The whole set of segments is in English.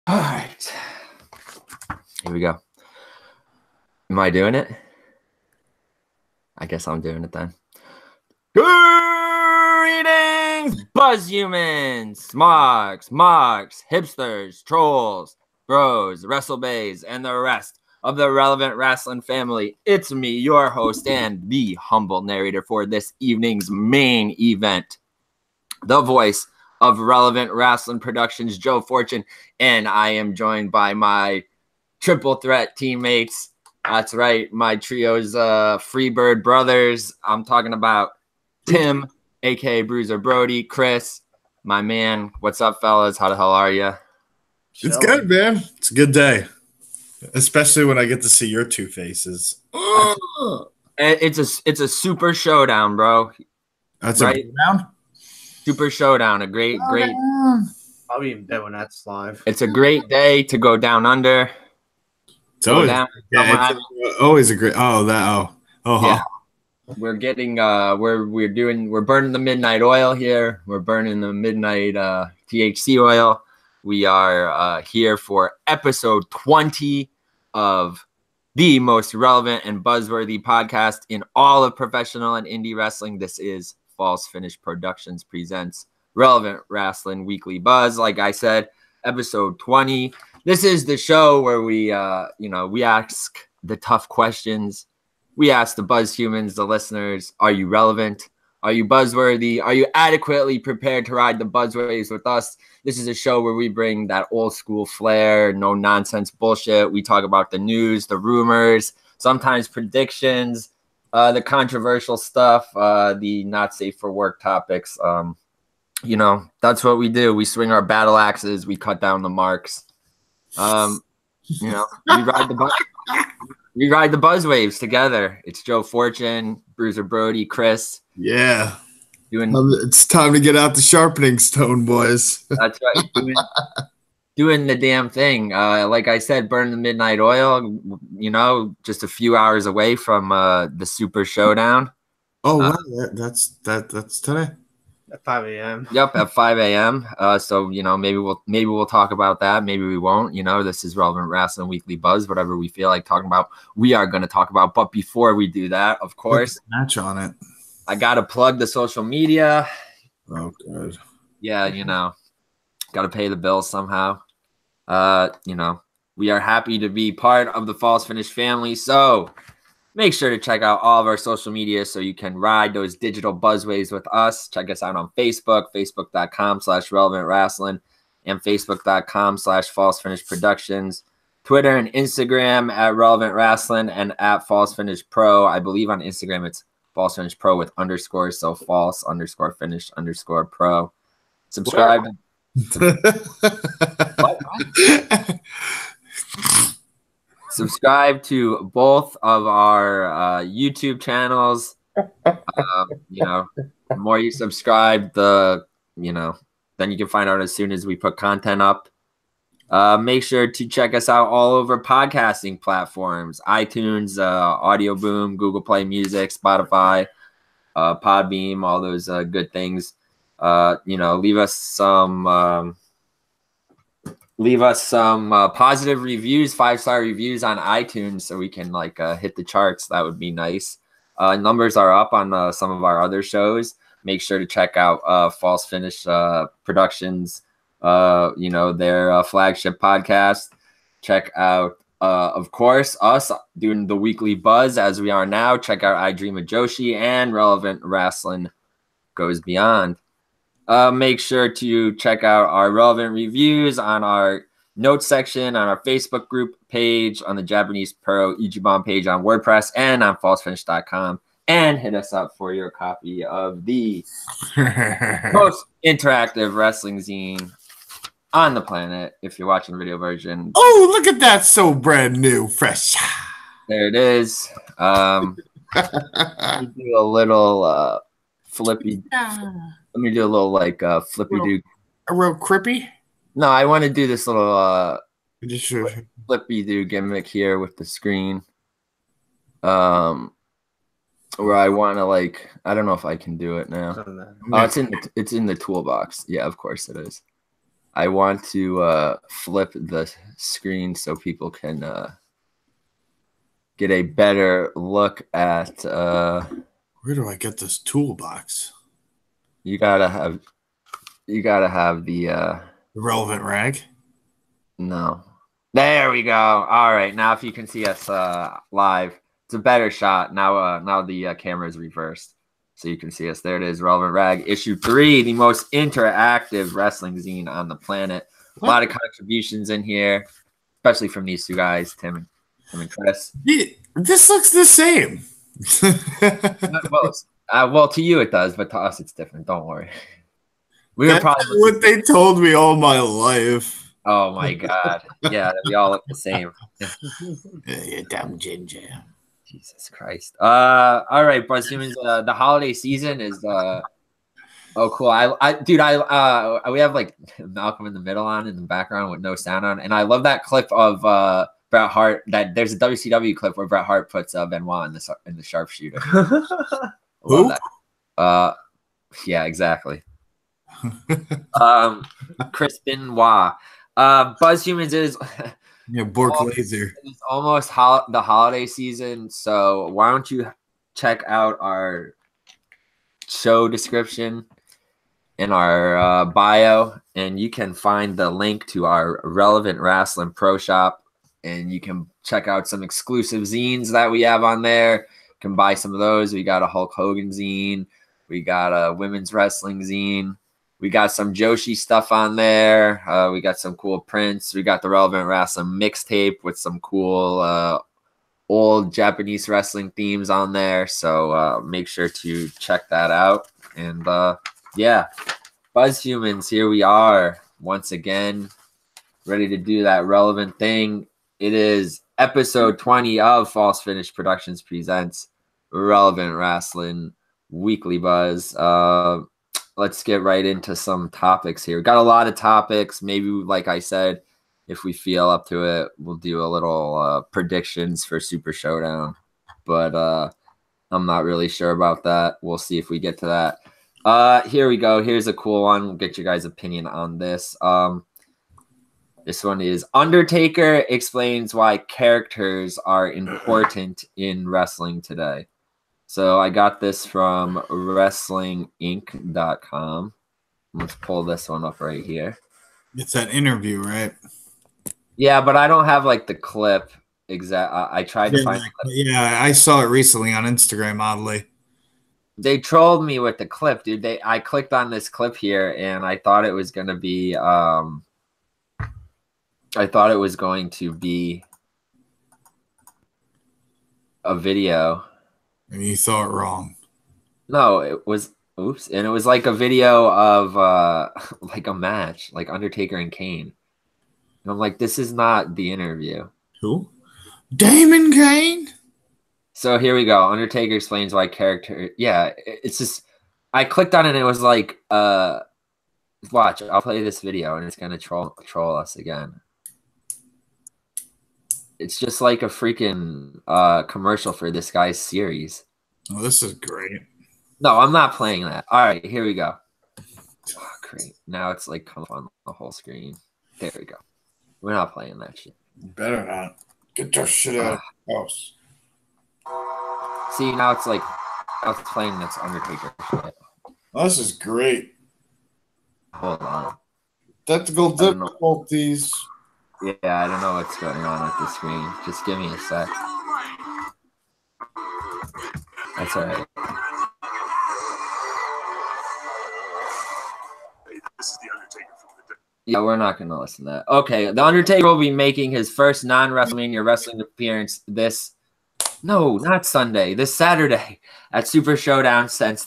All right. Here we go. Am I doing it? I guess I'm doing it then. Greetings, buzz humans, smarks, marks, hipsters, trolls, bros, wrestlebays, and the rest of the relevant wrestling family. It's me, your host and the humble narrator for this evening's main event. The voice of Relevant Wrestling Productions, Joe Fortune, and I am joined by my triple threat teammates. That's right, my trio's Freebird brothers. I'm talking about Tim, aka Bruiser Brody, Chris, my man. What's up, fellas? How the hell are you? It's good, man. It's a good day, especially when I get to see your two faces. It's a super showdown, bro. That's right? A down. Super showdown. A great. I'll be in bed when that's live. It's a great day to go down under. It's always a great. Yeah. We're getting we're burning the midnight oil here. We're burning the midnight THC oil. We are here for episode 20 of the most relevant and buzzworthy podcast in all of professional and indie wrestling. This is False Finish Productions presents Relevant Wrestling Weekly Buzz. Like I said, episode 20. This is the show where we we ask the tough questions. We ask the buzz humans, the listeners, are you relevant? Are you buzzworthy? Are you adequately prepared to ride the buzz waves with us? This is a show where we bring that old school flair, no nonsense bullshit. We talk about the news, the rumors, sometimes predictions, the controversial stuff, the not safe for work topics. That's what we do. We swing our battle axes. We cut down the marks. We ride the buzz waves together. It's Joe Fortune, Bruiser Brody, Chris. Yeah. It's time to get out the sharpening stone, boys. That's right. Doing the damn thing. Like I said, burn the midnight oil, just a few hours away from the Super Showdown. Oh, wow. That's today. At 5 a.m. Yep, at 5 a.m. So maybe we'll talk about that. Maybe we won't. This is Relevant Wrestling Weekly Buzz. Whatever we feel like talking about, we are going to talk about. But before we do that, of course, match on it. I gotta plug the social media. Oh, good. Yeah, gotta pay the bills somehow. We are happy to be part of the False Finish family. So make sure to check out all of our social media so you can ride those digital buzzways with us. Check us out on Facebook, facebook.com/relevant wrestling, and facebook.com/false finish productions. Twitter and Instagram at relevant wrestling and at false finish pro. I believe on Instagram it's false finish pro with underscores. So false_finish_pro. Subscribe. What? Subscribe to both of our YouTube channels. The more you subscribe, then you can find out as soon as we put content up. Make sure to check us out all over podcasting platforms: iTunes, Audio Boom, Google Play Music, Spotify, Podbeam, all those good things. Leave us some positive reviews, 5-star reviews on iTunes so we can hit the charts. That would be nice. Numbers are up on some of our other shows. Make sure to check out False Finish Productions, their flagship podcast. Check out, of course, us doing the weekly buzz as we are now. Check out I Dream of Joshi and Relevant Wrestling Goes Beyond. Make sure to check out our relevant reviews on our notes section, on our Facebook group page, on the Japanese Pro Ichiban page on WordPress, and on falsefinish.com. And hit us up for your copy of the most interactive wrestling zine on the planet if you're watching the video version. Oh, look at that. So brand new, fresh. There it is. Do a little flippy. Let me do a little flippy do. A real crippy? No, I want to do this little flippy do gimmick here with the screen. Where I want to I don't know if I can do it now. Oh, it's in the toolbox. Yeah, of course it is. I want to flip the screen so people can get a better look at. Where do I get this toolbox? You gotta have the The relevant rag. no. There we go. All right, now if you can see us live, it's a better shot. Now the camera is reversed, so you can see us. There it is, Relevant Rag, issue 3, the most interactive wrestling zine on the planet. A lot of contributions in here, especially from these two guys, Tim and Chris. This looks the same. Well, to you it does, but to us it's different. Don't worry. That's what they told me all my life. Oh my god! Yeah, we all look the same. You dumb ginger. Jesus Christ. All right, Buzz Humans. The holiday season is oh cool. We have like Malcolm in the Middle on in the background with no sound on, and I love that clip of Bret Hart. That there's a WCW clip where Bret Hart puts Benoit in the sharpshooter. I love that. Yeah, exactly. Chris Benoit. Buzz Humans is Bork Laser. It's almost the holiday season, so why don't you check out our show description in our bio, and you can find the link to our Relevant Wrestling Pro Shop, and you can check out some exclusive zines that we have on there. You can buy some of those. We got a Hulk Hogan zine. We got a women's wrestling zine. We got some Joshi stuff on there. We got some cool prints. We got the Relevant Wrestling mixtape with some cool old Japanese wrestling themes on there. So make sure to check that out. And yeah, Buzz Humans, here we are once again, ready to do that relevant thing. It is episode 20 of False Finish Productions presents Relevant Wrestling Weekly Buzz. Let's get right into some topics here. Got a lot of topics. Maybe, like I said, if we feel up to it, we'll do a little predictions for Super Showdown. But I'm not really sure about that. We'll see if we get to that. Here we go. Here's a cool one. We'll get your guys' opinion on this. This one is Undertaker explains why characters are important in wrestling today. So I got this from WrestlingInc.com. Let's pull this one up right here. It's that interview, right? Yeah, but I don't have like the clip exact. I tried to find. Yeah, I saw it recently on Instagram. Oddly, they trolled me with the clip, dude. I clicked on this clip here, and I thought it was gonna be. I thought it was going to be a video. And you saw it wrong. No, it was oops, and it was like a video of like a match, like Undertaker and Kane. And I'm like, this is not the interview. Who? Damon Kane? So here we go. Undertaker explains why character. Yeah, it's just I clicked on it and it was like watch, I'll play this video and it's gonna troll us again. It's just like a freaking commercial for this guy's series. Oh, this is great. No, I'm not playing that. All right, here we go. Oh, great. Now it's like come on the whole screen. There we go. We're not playing that shit. Better not. Get your shit out of the house. See, now it's like I was playing this Undertaker shit. Oh, this is great. Hold on. Technical difficulties. Yeah, I don't know what's going on with the screen. Just give me a sec. That's all right. This is the Undertaker from the day. Yeah, we're not going to listen to that. Okay, the Undertaker will be making his first non-WrestleMania wrestling appearance this Saturday at Super Showdown since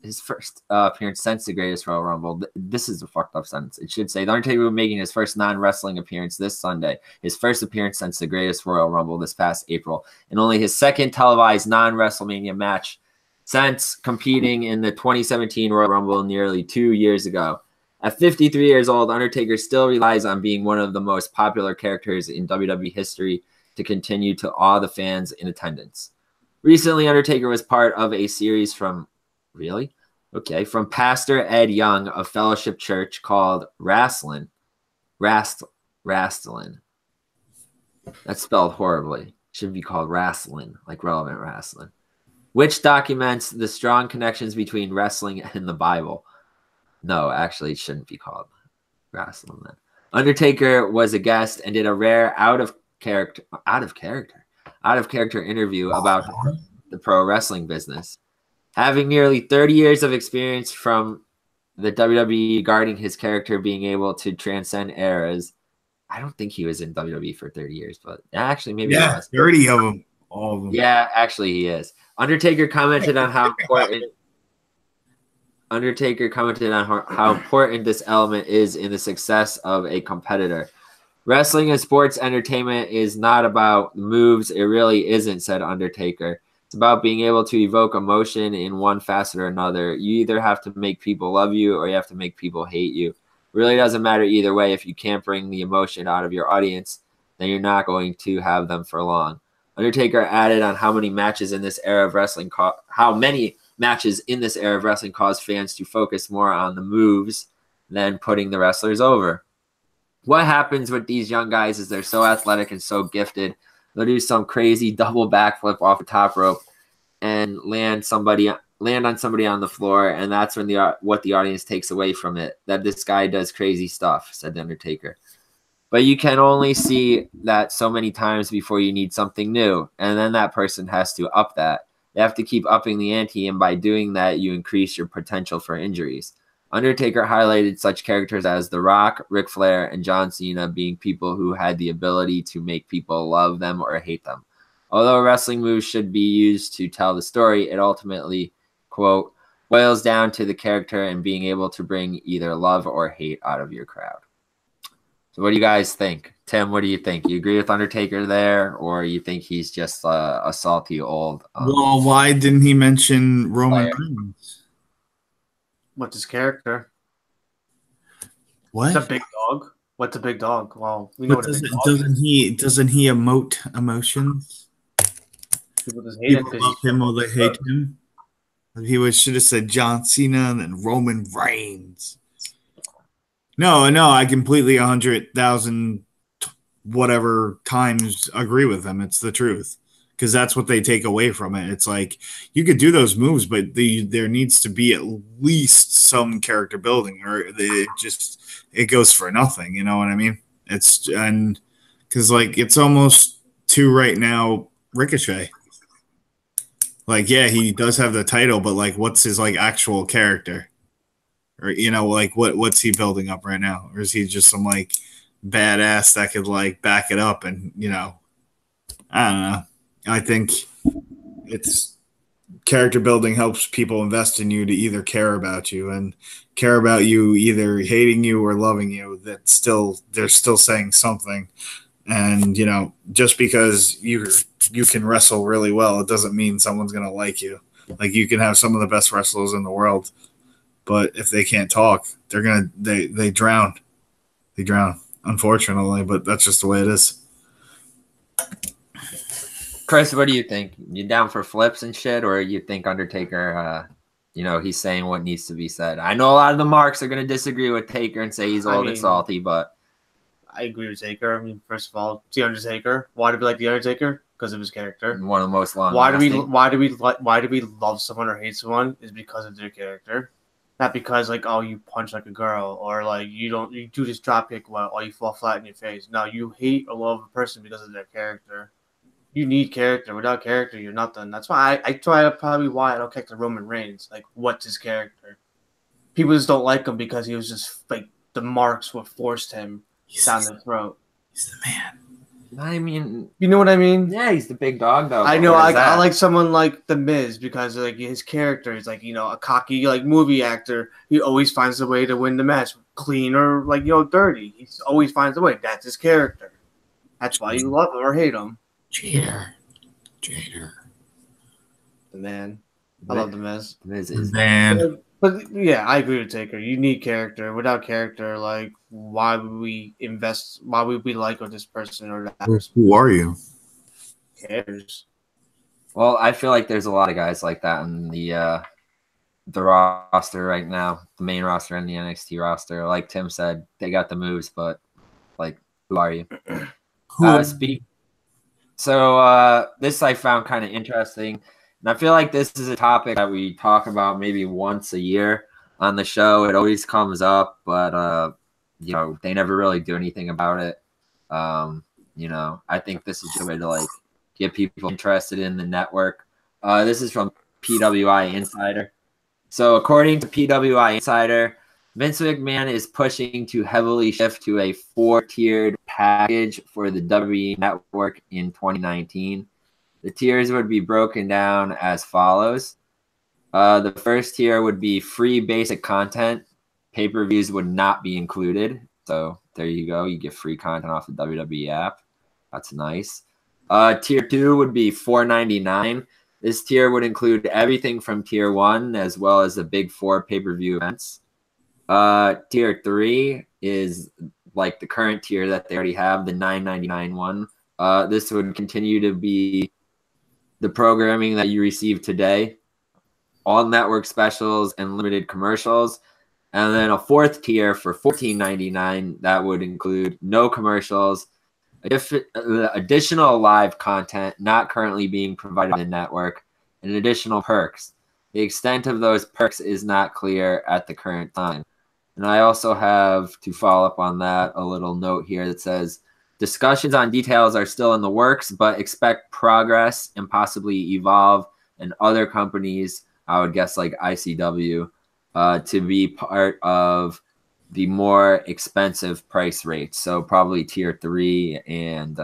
his first appearance since the Greatest Royal Rumble. This is a fucked up sentence. It should say the Undertaker will be making his first non-wrestling appearance this Sunday. His first appearance since the Greatest Royal Rumble this past April, and only his second televised non-WrestleMania match since competing in the 2017 Royal Rumble nearly 2 years ago. At 53 years old, Undertaker still relies on being one of the most popular characters in WWE history to continue to awe the fans in attendance. Recently, Undertaker was part of a series from Okay, from Pastor Ed Young of Fellowship Church called Rastlin. Rastlin. That's spelled horribly. Should be called Rastlin, like relevant wrestling. Which documents the strong connections between wrestling and the Bible. No, actually, it shouldn't be called wrestling then. Undertaker was a guest and did a rare out of character interview about the pro wrestling business. Having nearly 30 years of experience from the WWE regarding his character being able to transcend eras. I don't think he was in WWE for 30 years, but actually maybe he was. 30 of them. All of them. Yeah, actually he is. Undertaker commented on how important this element is in the success of a competitor. Wrestling and sports entertainment is not about moves. It really isn't, said Undertaker. It's about being able to evoke emotion in one facet or another. You either have to make people love you or you have to make people hate you. It really doesn't matter either way. If you can't bring the emotion out of your audience, then you're not going to have them for long. Undertaker added on how many matches in this era of wrestling caused fans to focus more on the moves than putting the wrestlers over. What happens with these young guys is they're so athletic and so gifted. They'll do some crazy double backflip off the top rope and land on somebody on the floor, and that's when what the audience takes away from it, that this guy does crazy stuff, said The Undertaker. But you can only see that so many times before you need something new, and then that person has to up that. You have to keep upping the ante, and by doing that, you increase your potential for injuries. Undertaker highlighted such characters as The Rock, Ric Flair, and John Cena being people who had the ability to make people love them or hate them. Although wrestling moves should be used to tell the story, it ultimately, quote, boils down to the character and being able to bring either love or hate out of your crowd. So what do you guys think? Tim, what do you think? You agree with Undertaker there, or you think he's just a salty old... well, why didn't he mention Roman Reigns? What's his character? What? The big dog. What's a big dog? Well, we know what a big dog doesn't he emote emotions? People just hate People love him or they hate him. He should have said John Cena and then Roman Reigns. No, I completely 100,000 whatever times agree with him. It's the truth. Because that's what they take away from it. It's like you could do those moves, but there needs to be at least some character building, or it goes for nothing. You know what I mean? Because it's almost to right now Ricochet. Like, yeah, he does have the title, but like, what's his like actual character? Or like what's he building up right now? Or is he just some like badass that could like back it up and I don't know. I think it's character building helps people invest in you to either care about you and care about you either hating you or loving you. They're still saying something. And just because you can wrestle really well, it doesn't mean someone's gonna like you. Like you can have some of the best wrestlers in the world, but if they can't talk, they drown. They drown, unfortunately, but that's just the way it is. Chris, what do you think? You down for flips and shit, or you think Undertaker, he's saying what needs to be said? I know a lot of the marks are going to disagree with Taker and say he's old and salty, but I agree with Taker. I mean, first of all, it's The Undertaker. Why do we like The Undertaker? Because of his character. One of the most long. Why do we love someone or hate someone? Is because of their character. Not because you punch like a girl, or you do this drop kick well, or you fall flat in your face. No, you hate or love a person because of their character. You need character. Without character, you're nothing. That's why I don't kick the Roman Reigns. Like, what's his character? People just don't like him because he was just like the marks what forced him down their throat. He's the man. I mean, you know what I mean? Yeah, he's the big dog though. I know. I like someone like The Miz because his character is a cocky movie actor. He always finds a way to win the match, clean or dirty. He always finds a way. That's his character. That's why you love him or hate him. Jader. The man. I love The Miz. The Miz is man. But yeah, I agree with Taker. You need character. Without character, why would we invest? Why would we like this person or that person? Who are you? Who cares? Well, I feel like there's a lot of guys like that in the the roster right now, the main roster and the NXT roster. Like Tim said, they got the moves, but like, who are you? This I found kind of interesting, and I feel like this is a topic that we talk about maybe once a year on the show. It always comes up, but they never really do anything about it. I think this is a way to like get people interested in the network. This is from PWI Insider. So according to PWI Insider, Vince McMahon is pushing to heavily shift to a 4-tiered package for the WWE Network in 2019. The tiers would be broken down as follows. The first tier would be free basic content. Pay-per-views would not be included. So there you go. You get free content off the WWE app. That's nice. Tier 2 would be $4.99. This tier would include everything from Tier 1 as well as the Big 4 pay-per-view events. Tier 3 is like the current tier that they already have, the $9.99 one. This would continue to be the programming that you receive today, all network specials and limited commercials. And then a fourth tier for $14.99 that would include no commercials, additional live content not currently being provided by the network, and additional perks. The extent of those perks is not clear at the current time. And I also have, to follow up on that, a little note here that says, discussions on details are still in the works, but expect Progress and possibly Evolve and other companies, I would guess like ICW, to be part of the more expensive price rates. So probably Tier 3 and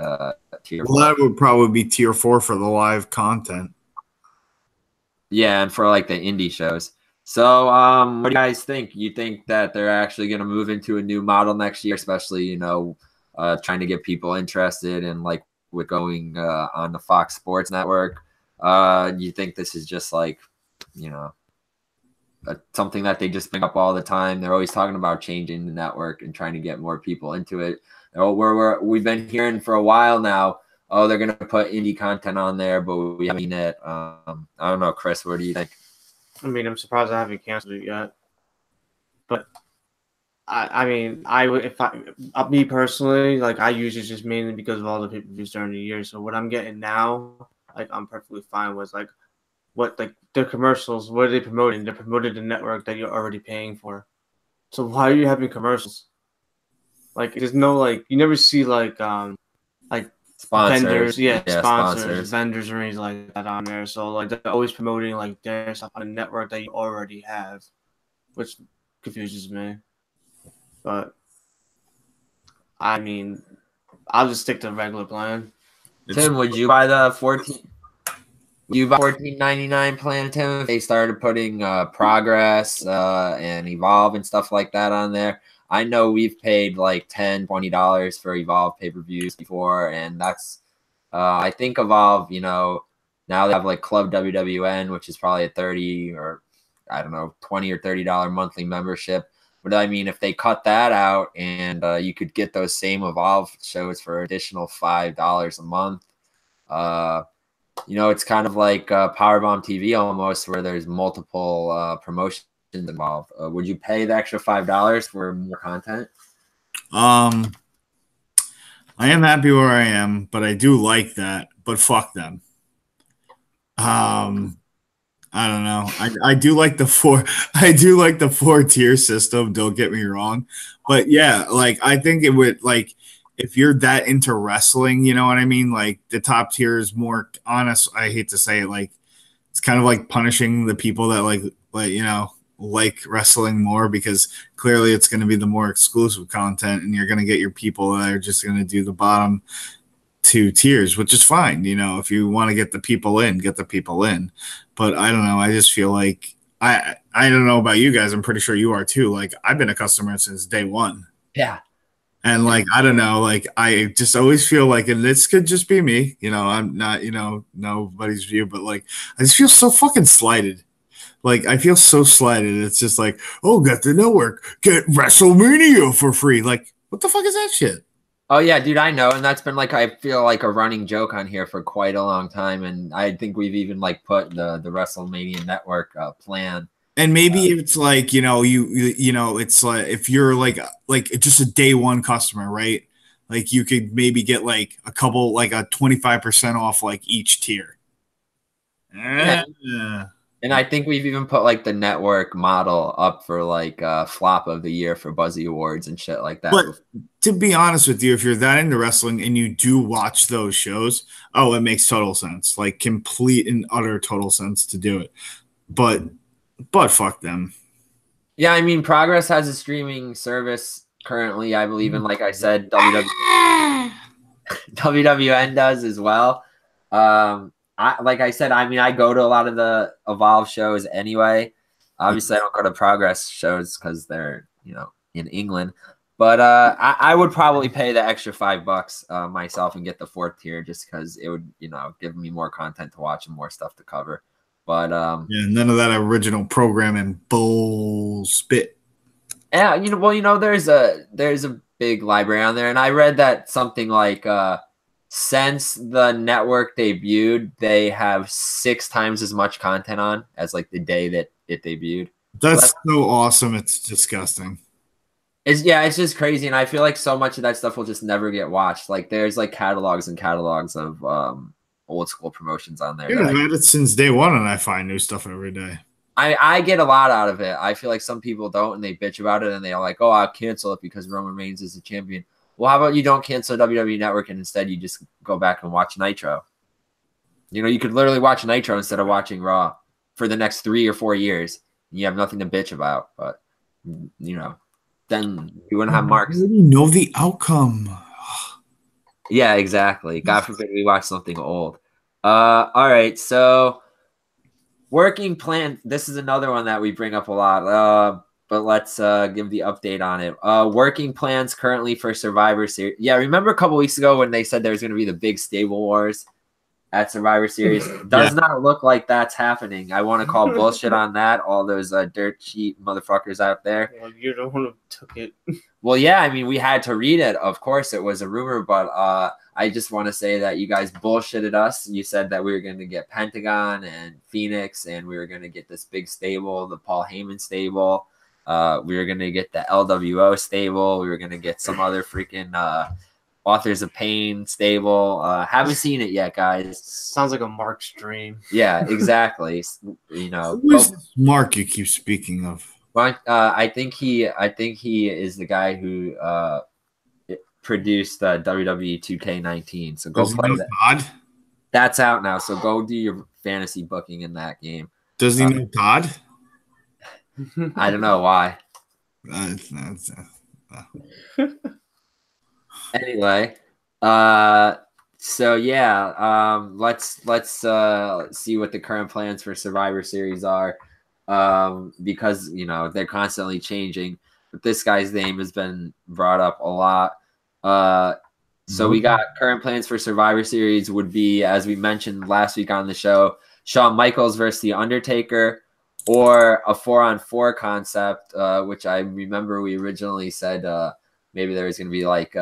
Tier 4. Well, that would probably be Tier 4 for the live content. Yeah, and for like the indie shows. So what do you guys think? You think that they're actually going to move into a new model next year, especially, trying to get people interested in like with going on the Fox Sports Network? You think this is just like, something that they just bring up all the time? They're always talking about changing the network and trying to get more people into it. We've been hearing for a while now, oh, they're going to put indie content on there, but we haven't seen it. I don't know, Chris, what do you think? I mean, I'm surprised I haven't canceled it yet. But me personally, like I use it just mainly because of all the pay-per-views during the year. So what I'm getting now, like I'm perfectly fine with. Like what, like their commercials, what are they promoting? They're promoting the network that you're already paying for. So why are you having commercials? Like there's no like you never see like sponsors, vendors, sponsors, vendors or anything like that on there. So like they're always promoting like their stuff on a network that you already have, which confuses me. But I mean, I'll just stick to the regular plan. Tim, would you buy the $14.99 plan, Tim, if they started putting Progress and Evolve and stuff like that on there? I know we've paid like $10, $20 for Evolve pay-per-views before, and that's I think Evolve, now they have like Club WWN, which is probably a $30 or I don't know, $20 or $30 monthly membership. But I mean, if they cut that out and you could get those same Evolve shows for additional $5 a month, it's kind of like Powerbomb TV almost, where there's multiple promotions involved. Would you pay the extra $5 for more content? I am happy where I am, but I do like that. But fuck them. I don't know. I do like the four. I do like the 4-tier system. Don't get me wrong, but yeah, like I think it would like if you're that into wrestling, you know what I mean. Like the top tier is more honest. I hate to say it, like it's kind of like punishing the people that like wrestling more, because clearly it's going to be the more exclusive content, and you're going to get your people that are just going to do the bottom 2 tiers, which is fine. If you want to get the people in, get the people in. But I don't know. I just feel like I don't know about you guys. I'm pretty sure you are too. Like I've been a customer since day one. Yeah. And like, I don't know, like I just always feel like, and this could just be me, I'm not, nobody's view, but like, I just feel so fucking slighted. Like I feel so slighted. It's just like, oh, get the network, get WrestleMania for free. Like, what the fuck is that shit? Oh yeah, dude, I know, and that's been like I feel like a running joke on here for quite a long time, and I think we've even like put the WrestleMania Network plan And maybe it's like, you know, it's like if you're like just a day one customer, right? Like you could maybe get like a 25% off like each tier. Yeah. And I think we've even put like the network model up for like flop of the year for Buzzy Awards and shit like that. But to be honest with you, if you're that into wrestling and you do watch those shows, oh, it makes total sense. Like complete and utter total sense to do it. But fuck them. Yeah, I mean, Progress has a streaming service currently, I believe, and like I said, WWN does as well. Like I said, I mean, I go to a lot of the Evolve shows anyway. Obviously, I don't go to Progress shows because they're, in England. But I would probably pay the extra $5 myself and get the 4th tier just because it would, give me more content to watch and more stuff to cover. But yeah, none of that original programming bull spit. Yeah, there's a big library on there, and I read that something like since the network debuted, they have 6 times as much content on as like the day that it debuted. That's so awesome. It's disgusting. It's just crazy, and I feel like so much of that stuff will just never get watched. Like there's like catalogs and catalogs of old school promotions on there. Dude, I've had it since day one, and I find new stuff every day. I get a lot out of it. I feel like some people don't, and they bitch about it, and they're like, "Oh, I'll cancel it because Roman Reigns is the champion." Well, how about you don't cancel WWE Network and instead you just go back and watch Nitro? You could literally watch Nitro instead of watching Raw for the next 3 or 4 years. You have nothing to bitch about, but then you wouldn't have marks. You already know the outcome. Yeah, exactly. God forbid we watch something old. All right, so working plan. This is another one that we bring up a lot. But let's give the update on it. Working plans currently for Survivor Series. Yeah, remember a couple weeks ago when they said there's going to be the big stable wars at Survivor Series? Does not look like that's happening. I want to call bullshit on that. All those dirt cheap motherfuckers out there. Well, you're the one who took it. Well, yeah, I mean, we had to read it. Of course, it was a rumor, but I just want to say that you guys bullshitted us. You said that we were going to get Pentagon and Phoenix, and we were going to get this big stable, the Paul Heyman stable. We were going to get the LWO stable. We were going to get some other freaking Authors of Pain stable. Haven't seen it yet, guys. Sounds like a Mark's dream. Yeah, exactly. Who is this Mark you keep speaking of? Well, I think he is the guy who produced WWE 2K19. So go play that. Todd? That's out now. So go do your fantasy booking in that game. Does he know Todd? I don't know why. Anyway, so yeah, let's see what the current plans for Survivor Series are, because they're constantly changing. But this guy's name has been brought up a lot. So we got current plans for Survivor Series would be, as we mentioned last week on the show, Shawn Michaels versus The Undertaker, or a 4-on-4 concept, which I remember we originally said maybe there was going to be like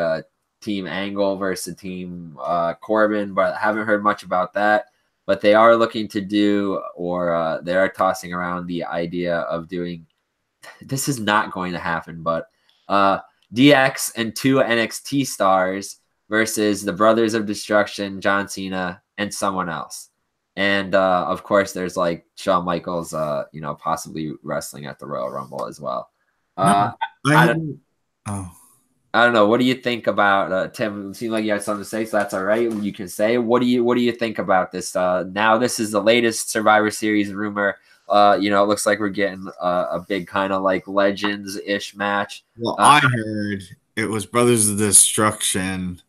Team Angle versus Team Corbin, but I haven't heard much about that. But they are looking to do, or they are tossing around the idea of doing, this is not going to happen, but DX and 2 NXT stars versus the Brothers of Destruction, John Cena, and someone else. And of course, there's like Shawn Michaels, possibly wrestling at the Royal Rumble as well. I don't know. What do you think about Tim? It seemed like you had something to say, so that's all right. You can say. What do you think about this? Now this is the latest Survivor Series rumor. It looks like we're getting a big kind of like Legends-ish match. Well, I heard it was Brothers of Destruction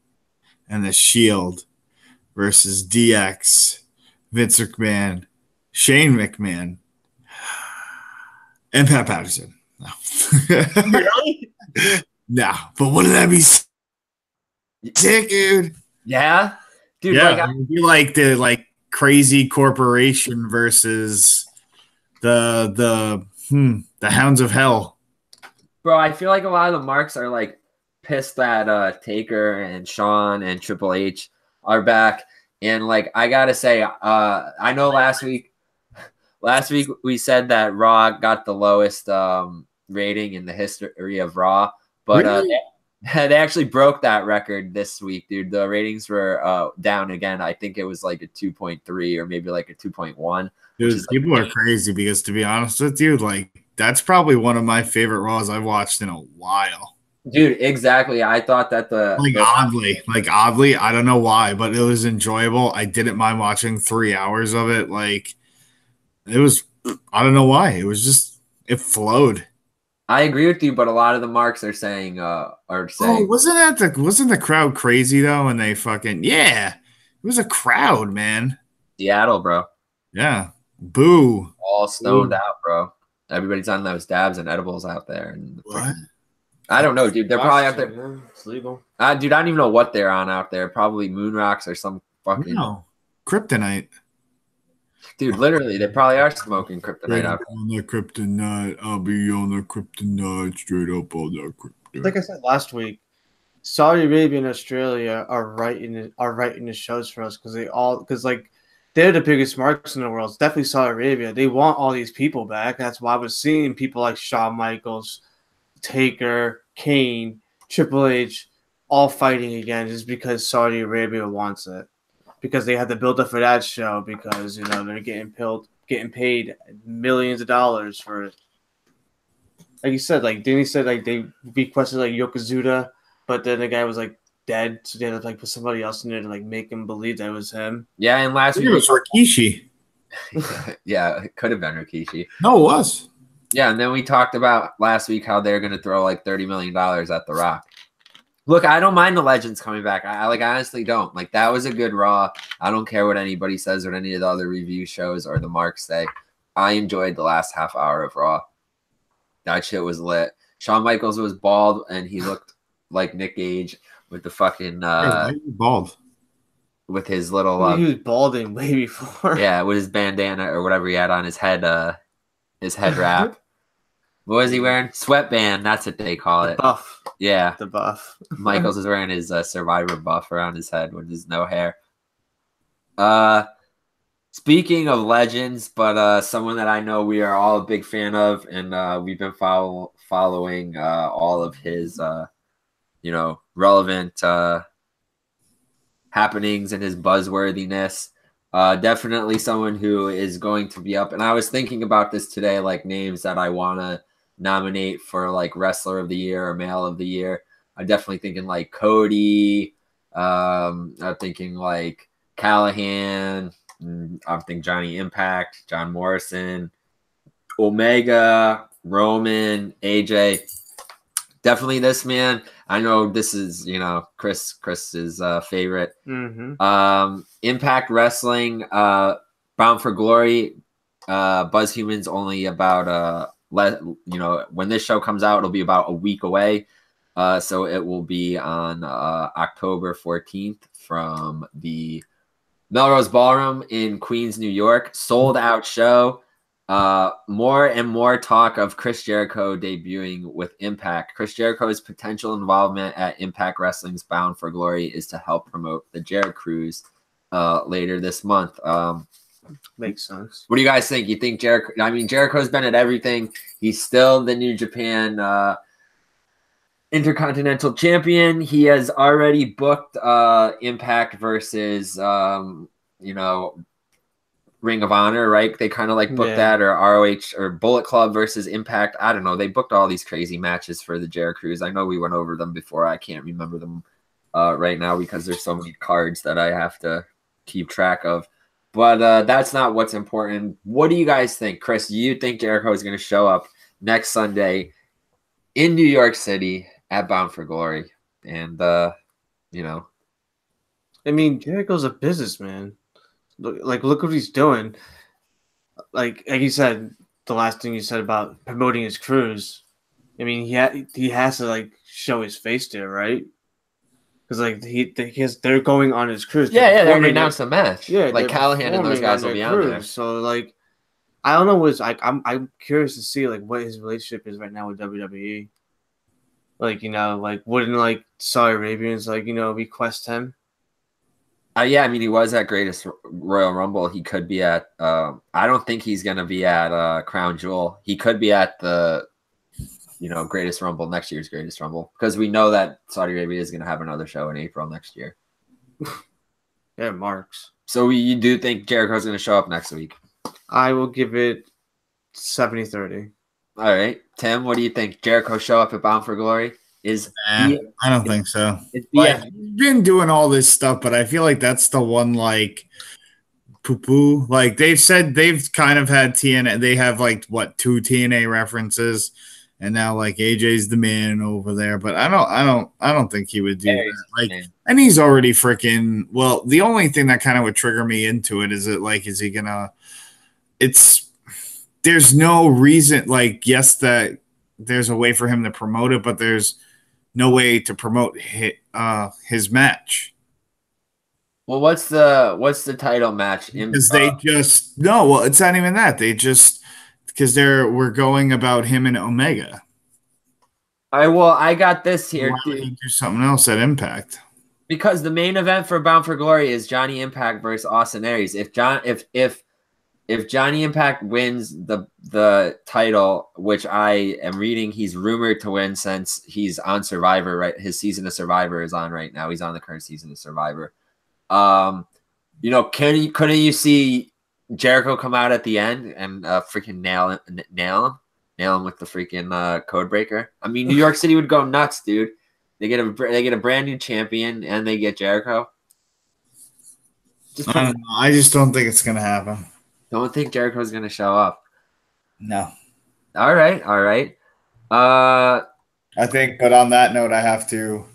and the Shield versus DX, Vince McMahon, Shane McMahon, and Pat Patterson. No. Really? No, but wouldn't that be sick, dude? Yeah, dude. Yeah, it'd be like the crazy corporation versus the Hounds of Hell. Bro, I feel like a lot of the marks are like pissed that Taker and Shawn and Triple H are back. And like I gotta say, I know last week Last week we said that Raw got the lowest rating in the history of Raw, but Really? they actually broke that record this week, dude. The ratings were down again. I think it was like a 2.3 or maybe like a 2.1. Dude, people are crazy because, to be honest with you, like that's probably one of my favorite Raws I've watched in a while. Dude, exactly. I thought that oddly, I don't know why, but it was enjoyable. I didn't mind watching 3 hours of it. Like it was, I don't know why. It was just it flowed. I agree with you, but a lot of the marks are saying Oh, wasn't the crowd crazy though? And they fucking it was a crowd, man. Seattle, bro. Yeah, boo. All stoned out, bro. Everybody's on those dabs and edibles out there. And What? I don't know, dude. They're probably out there. Yeah, it's legal. Dude, I don't even know what they're on out there. Probably moon rocks or some fucking. No, kryptonite. Dude, literally, they probably are smoking kryptonite out there. On the kryptonite, I'll be on the kryptonite, straight up on the kryptonite. Like I said last week, Saudi Arabia and Australia are writing the shows for us because like they're the biggest markets in the world. It's definitely Saudi Arabia. They want all these people back. That's why I was seeing people like Shawn Michaels, Taker, Kane, Triple H, all fighting again, just because Saudi Arabia wants it. Because they had to build up for that show because they're getting paid millions of dollars for it. Like you said, like Danny said, like they requested like Yokozuna, but then the guy was like dead, so they had to like put somebody else in there to like make him believe that it was him. Yeah, and last week it was Rikishi. Yeah, it could have been Rikishi. No, it was. Yeah, and then we talked about last week how they're going to throw like $30 million at The Rock. Look, I don't mind the legends coming back. I honestly don't. Like, that was a good Raw. I don't care what anybody says or any of the other review shows or the marks say. I enjoyed the last half hour of Raw. That shit was lit. Shawn Michaels was bald, and he looked like Nick Gage with the fucking bald. With his little he was balding way before. Yeah, with his bandana or whatever he had on his head wrap. What was he wearing? Sweatband. That's what they call it. Buff. Yeah. The buff. Michaels is wearing his Survivor buff around his head with his no hair. Speaking of legends, but someone that I know we are all a big fan of, and we've been following all of his, relevant happenings and his buzzworthiness. Definitely someone who is going to be up. And I was thinking about this today, like names that I want to nominate for like wrestler of the year or male of the year. I'm definitely thinking like Cody. I'm thinking like Callahan. I'm thinking Johnny Impact, John Morrison, Omega, Roman, AJ. Definitely this man. I know this is, Chris's favorite. Mm-hmm. Impact Wrestling, Bound for Glory. Buzz Human's only about when this show comes out, it'll be about a week away. So it will be on October 14th from the Melrose Ballroom in Queens, New York. Sold out show. More and more talk of Chris Jericho debuting with Impact. Chris Jericho's potential involvement at Impact Wrestling's Bound for Glory is to help promote the Jericho Cruise later this month. Makes sense. What do you guys think? You think Jericho? I mean, Jericho's been at everything. He's still the New Japan Intercontinental Champion. He has already booked Impact versus Ring of Honor, right? They kind of like booked that, or ROH or Bullet Club versus Impact. I don't know. They booked all these crazy matches for the Jericho Cruise. I know we went over them before. I can't remember them right now because there's so many cards that I have to keep track of. But that's not what's important. What do you guys think? Chris, do you think Jericho is going to show up next Sunday in New York City at Bound for Glory? And, I mean, Jericho's a businessman. Look what he's doing. Like you said, the last thing you said about promoting his cruise. I mean, he has to like show his face there, right? Because like they're going on his cruise. Yeah, they already announced a match. Yeah, like Callahan and those guys will be on there. So like, I don't know what's like. I'm curious to see like what his relationship is right now with WWE. Like like wouldn't like Saudi Arabians like request him? Yeah, I mean, he was at Greatest Royal Rumble. He could be at. I don't think he's gonna be at Crown Jewel. He could be at the, Greatest Rumble, next year's Greatest Rumble, because we know that Saudi Arabia is gonna have another show in April next year. Yeah, marks. So you do think Jericho's gonna show up next week? I will give it 70-30. All right, Tim, what do you think? Jericho show up at Bound for Glory? I don't think so. It's Like, he's been doing all this stuff, but I feel like that's the one, like, poo-poo. Like, they've said they've kind of had TNA. They have, like, 2 TNA references, and now, like, AJ's the man over there. But I don't think he would do that. Like, and he's already freaking. Well, the only thing that kind of would trigger me into it is is he gonna? There's no reason. Like, yes, that there's a way for him to promote it, but there's no way to promote his match. Well, what's the title match? Because it's not even that. They just because we're going about him and Omega. I got this here. Why would he do something else at Impact? Because the main event for Bound for Glory is Johnny Impact versus Austin Aries. If Johnny Impact wins the title, which I am reading, he's rumored to win since he's on Survivor, right? His season of Survivor is on right now. He's on the current season of Survivor. Couldn't you see Jericho come out at the end and freaking nail him with the freaking code breaker? I mean, New York City would go nuts, dude. They get a brand new champion and they get Jericho. I just don't think it's gonna happen. Don't think Jericho's going to show up. No. All right. I think, but on that note, I have to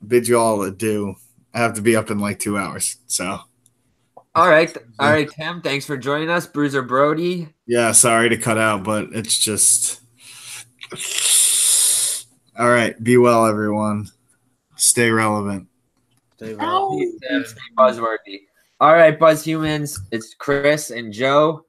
bid you all adieu. I have to be up in like 2 hours. So. All right, Tim. Thanks for joining us, Bruiser Brody. Yeah, sorry to cut out, but it's just. All right. Be well, everyone. Stay relevant. Stay relevant. Stay buzzworthy. All right, Buzz Humans, it's Chris and Joe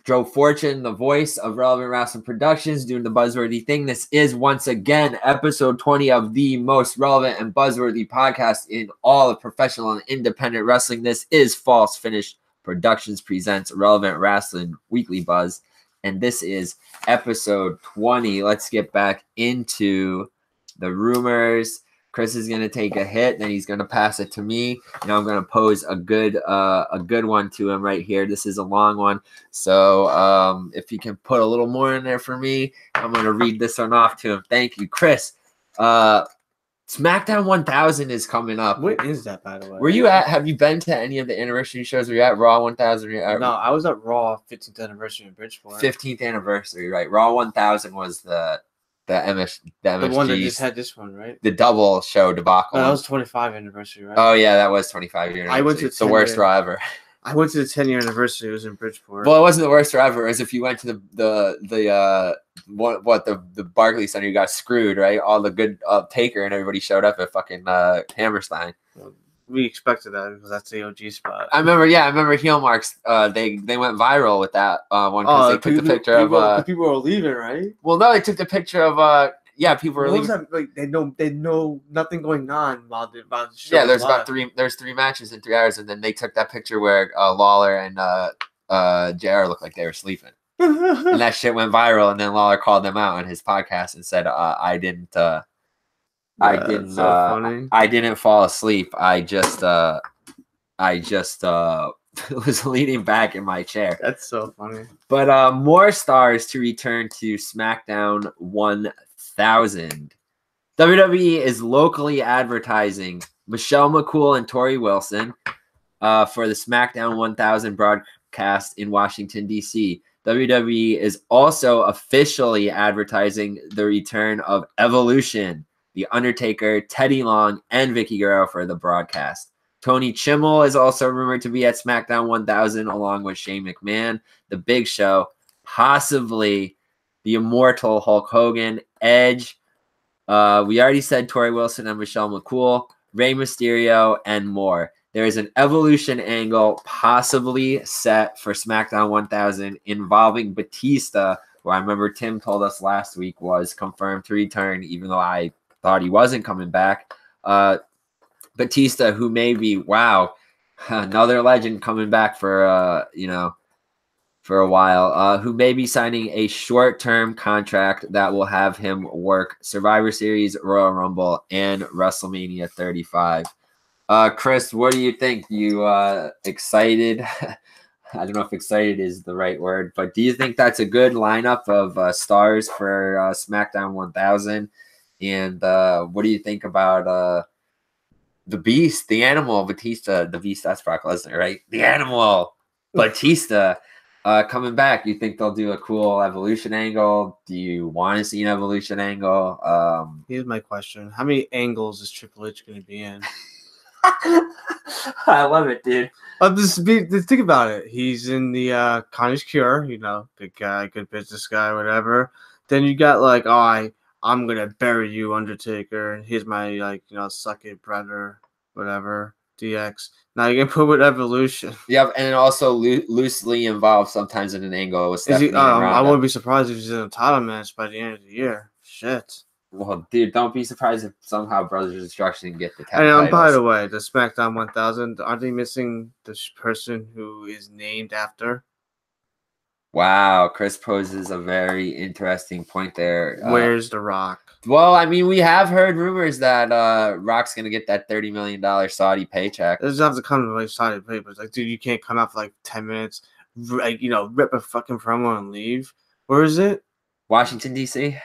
Fortune, the voice of Relevant Wrestling Productions, doing the buzzworthy thing. This is, once again, episode 20 of the most relevant and buzzworthy podcast in all of professional and independent wrestling. This is False Finish Productions presents Relevant Wrestling Weekly Buzz, and this is episode 20. Let's get back into the rumors. Chris is going to take a hit, then he's going to pass it to me. And I'm going to pose a good one to him right here. This is a long one. So if you can put a little more in there for me, I'm going to read this one off to him. Thank you, Chris. SmackDown 1000 is coming up. What is that, by the way? Have you been to any of the anniversary shows? Were you at Raw 1000? No, I was at Raw 15th anniversary in Bridgeport. 15th anniversary, right? Raw 1000 was the MSG. The one that just had this one, right? The double show debacle. Oh, that was 25 anniversary, right? Oh yeah, that was 25 year. I went to the worst Raw ever. I went to the 10-year anniversary. It was in Bridgeport. Well, it wasn't the worst Raw ever. It was if you went to the Barclays Center, you got screwed, right? All the good Taker and everybody showed up at fucking Hammerstein. We expected that because that's the OG spot. I remember heel marks. They went viral with that one because they took the picture of people were leaving, right? Well, no, they took the picture of people were leaving. Like they know nothing going on while the show. Yeah, there's 3 matches in 3 hours, and then they took that picture where Lawler and JR looked like they were sleeping, and that shit went viral. And then Lawler called them out on his podcast and said, I didn't fall asleep. I just was leaning back in my chair. That's so funny. But more stars to return to SmackDown 1000. WWE is locally advertising Michelle McCool and Tori Wilson for the SmackDown 1000 broadcast in Washington, D.C. WWE is also officially advertising the return of Evolution, The Undertaker, Teddy Long, and Vicky Guerrero for the broadcast. Tony Chimmel is also rumored to be at SmackDown 1000 along with Shane McMahon, The Big Show, possibly the immortal Hulk Hogan, Edge. We already said Tori Wilson and Michelle McCool, Rey Mysterio, and more. There is an Evolution angle possibly set for SmackDown 1000 involving Batista, who I remember Tim told us last week was confirmed to return, even though I thought he wasn't coming back. Batista, who may be, Another legend coming back for for a while, who may be signing a short-term contract that will have him work Survivor Series, Royal Rumble, and WrestleMania 35. Chris, what do you think? You excited? I don't know if excited is the right word, but do you think that's a good lineup of stars for SmackDown 1000? And what do you think about the Beast, the Animal, Batista? The Beast, that's Brock Lesnar, right? The Animal, Batista, coming back. You think they'll do a cool Evolution angle? Do you want to see an Evolution angle? Here's my question: how many angles is Triple H going to be in? I love it, dude. Just think about it. He's in the Connor's Cure, good guy, good business guy, whatever. Then you got like, I'm gonna bury you, Undertaker. Here's my suck it, brother, whatever. DX. Now you can put with Evolution. Yep, and also loosely involved sometimes in an angle with Stephanie and I Ronda. wouldn't be surprised if he's in a title match by the end of the year. Shit. Well, dude, don't be surprised if somehow Brothers of Destruction get the tag And titles. by the way, the SmackDown 1000, aren't they missing the person who is named after? Wow, Chris poses a very interesting point there. Where's The Rock? Well, I mean, we have heard rumors that Rock's going to get that $30 million Saudi paycheck. It doesn't have to come to like Saudi papers. Like, dude, you can't come out for like 10 minutes, like, rip a fucking promo and leave. Where is it? Washington, D.C.?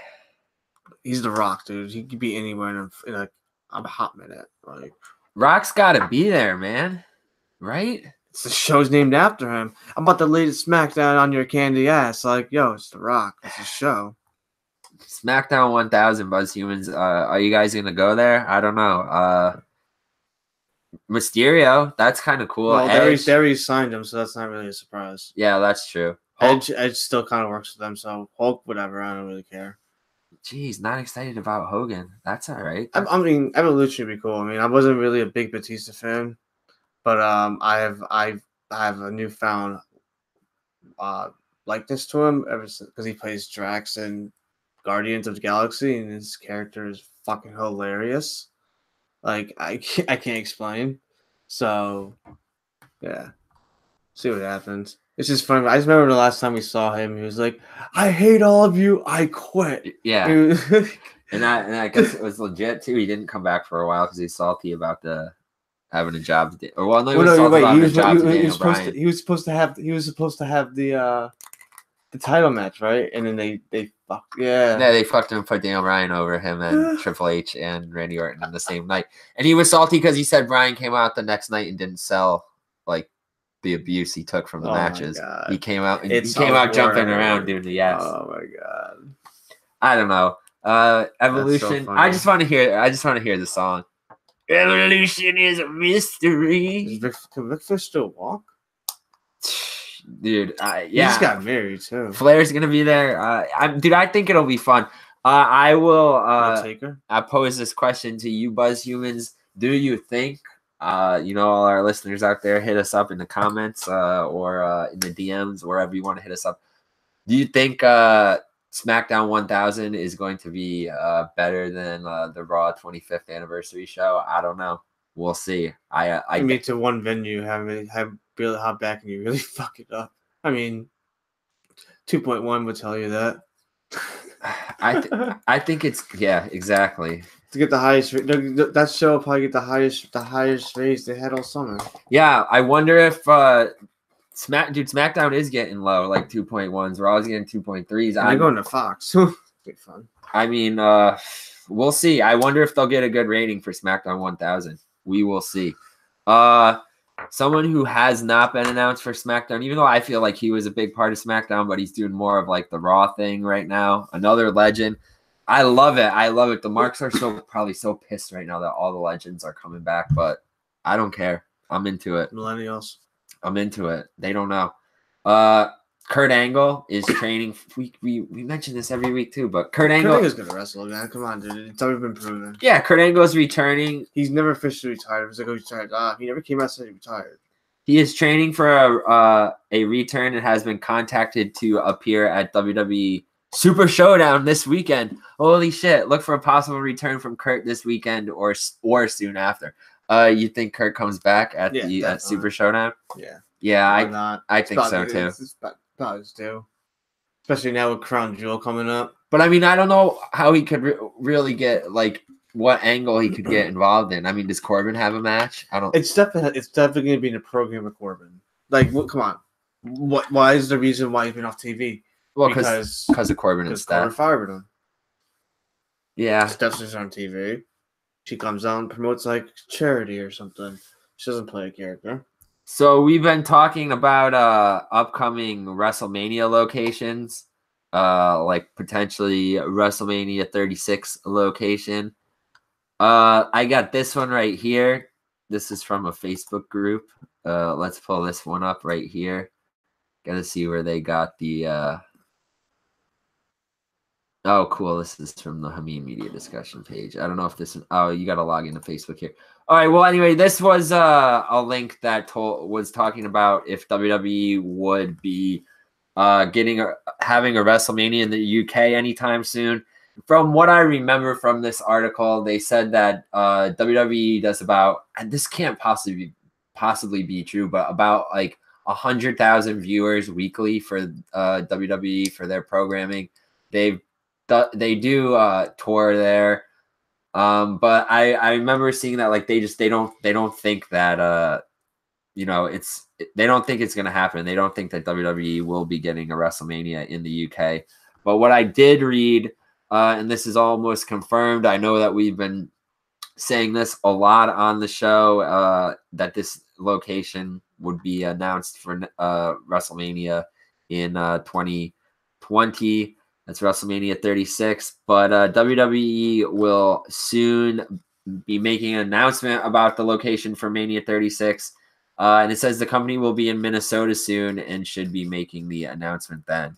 He's The Rock, dude. He could be anywhere in a hot minute. Like, Rock's got to be there, man. Right? the show's named after him. I'm about to lay the SmackDown on your candy ass. Like, yo, it's The Rock. It's a show. SmackDown 1000, Buzzhumans. Are you guys going to go there? I don't know. Mysterio, that's kind of cool. Well, Derry signed him, so that's not really a surprise. Yeah, that's true. Edge still kind of works with them, so Hulk, whatever. I don't really care. Jeez, not excited about Hogan. That's all right. I mean, Evolution would be cool. I mean, I wasn't really a big Batista fan, but I have a newfound likeness to him ever since, because he plays Drax in Guardians of the Galaxy, and his character is fucking hilarious. Like, I can't explain. So, yeah, see what happens. It's just funny. I just remember the last time we saw him, he was like, "I hate all of you. I quit." Yeah, and I guess it was legit too. He didn't come back for a while because he's salty about having a job. Or well, no, he was salty about the job. He was supposed to have the title match, right? And then they fucked. Yeah, they fucked him and put Daniel Bryan over him and Triple H and Randy Orton on the same night. And he was salty because he said Bryan came out the next night and didn't sell like the abuse he took from the matches. He came out jumping around doing the yes. Oh my god. I don't know. Evolution. So I just want to hear the song. Evolution is a mystery. Can Ric Flair still walk? Dude, He just got married too. Flair's gonna be there. I think it'll be fun. I will I pose this question to you, Buzzhumans. Do you think all our listeners out there, hit us up in the comments or in the DMs, wherever you want to hit us up. Do you think SmackDown 1000 is going to be better than the Raw 25th anniversary show? I don't know. We'll see. I mean, to one venue, have Billy hop back and you really fuck it up. I mean, 2.1 would tell you that. I think it's exactly. To get the highest, that show will probably get the highest raise they had all summer. Yeah, I wonder if SmackDown is getting low, like 2.1s. Raw's getting 2.3s. I'm going to Fox. Be fun. I mean, we'll see. I wonder if they'll get a good rating for SmackDown 1000. We will see. Someone who has not been announced for SmackDown, even though I feel like he was a big part of SmackDown, but he's doing more of like the Raw thing right now. Another legend. I love it. The Marks are probably so pissed right now that all the legends are coming back, but I don't care. I'm into it. Millennials. I'm into it. They don't know. Kurt Angle is training. We mention this every week too, but Kurt Angle is gonna wrestle, man. Come on, dude. It's already been proven. Yeah, Kurt Angle's returning. He's never officially retired. He's like, oh, he's retired. He never came out and said he retired. He is training for a return and has been contacted to appear at WWE Super Showdown this weekend. Holy shit! Look for a possible return from Kurt this weekend or soon after. You think Kurt comes back at Yeah, the at definitely. Super Showdown? Yeah. Yeah, Why not? I think so too. It's probably too. Especially now with Crown Jewel coming up. But I mean, I don't know how he could really get like what angle he could get involved in. I mean, does Corbin have a match? I don't. It's definitely going to be in a program with Corbin. Like, come on. Why is the reason why he's been off TV? Well, because of Corbin and Corbin Steph. fired him. Yeah, Steph's just on TV. She comes out and promotes like charity or something. She doesn't play a character. So we've been talking about upcoming WrestleMania locations, like potentially WrestleMania 36 location. I got this one right here. This is from a Facebook group. Let's pull this one up right here. Gotta see where they got the oh, cool. This is from the Hameen Media discussion page. I don't know if this – oh, you got to log into Facebook here. All right. Well, anyway, this was a link that was talking about if WWE would be having a WrestleMania in the UK anytime soon. From what I remember from this article, they said that WWE does about – and this can't possibly be true, but about like 100,000 viewers weekly for WWE for their programming. They do tour there, but I remember seeing that like they don't think that they don't think it's gonna happen. They don't think that WWE will be getting a WrestleMania in the UK. But what I did read, and this is almost confirmed, I know that we've been saying this a lot on the show, that this location would be announced for WrestleMania in 2020. That's WrestleMania 36. But WWE will soon be making an announcement about the location for Mania 36. And it says the company will be in Minnesota soon and should be making the announcement then.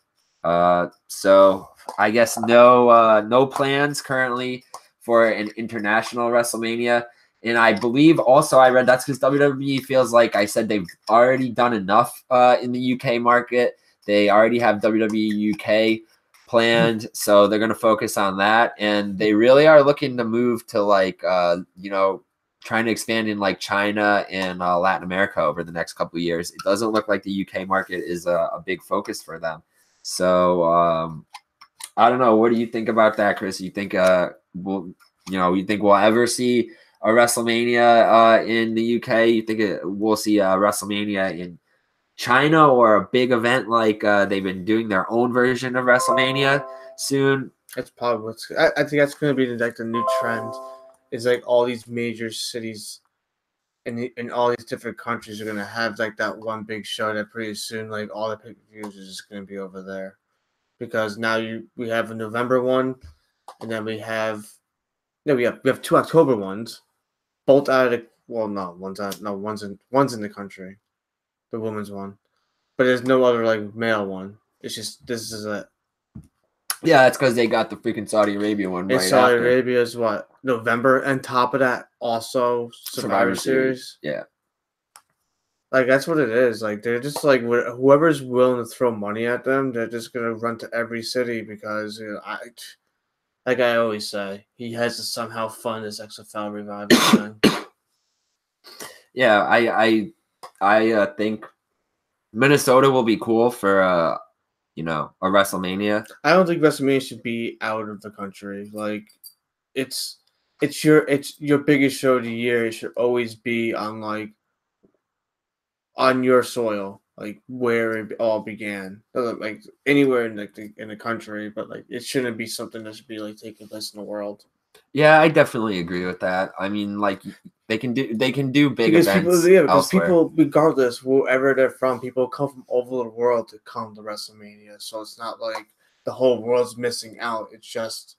So I guess no plans currently for an international WrestleMania. And I believe also I read that's because WWE feels like I said they've already done enough in the UK market. They already have WWE UK planned, so they're going to focus on that. And they really are looking to move to like, trying to expand in like China and Latin America over the next couple of years. It doesn't look like the UK market is a big focus for them. So I don't know. What do you think about that, Chris? You think you think we'll ever see a WrestleMania in the UK? You think we'll see a WrestleMania in China or a big event like they've been doing their own version of WrestleMania soon? That's probably I think that's going to be like the new trend. Is like all these major cities in all these different countries are going to have like that one big show that pretty soon like all the pay-per-views is just going to be over there. Because now we have a November one, and then we have two October ones, both out of one's in the country, the women's one, but there's no other like male one. It's just this is it. Yeah, that's because they got the freaking Saudi Arabia one right Saudi after. Arabia is what, November, and top of that also Survivor Series. Yeah. Like, that's what it is. Like, they're just like, whoever's willing to throw money at them, they're just going to run to every city because, like I always say, he has to somehow fund this XFL revival thing. Yeah, I think Minnesota will be cool for, a WrestleMania. I don't think WrestleMania should be out of the country. Like, it's your biggest show of the year. It should always be on your soil, like where it all began, like anywhere in the country, but like it shouldn't be something that should be like taking place in the world. Yeah, I definitely agree with that. I mean, like they can do big events. Because people, regardless wherever they're from, people come from all over the world to come to WrestleMania. So it's not like the whole world's missing out. It's just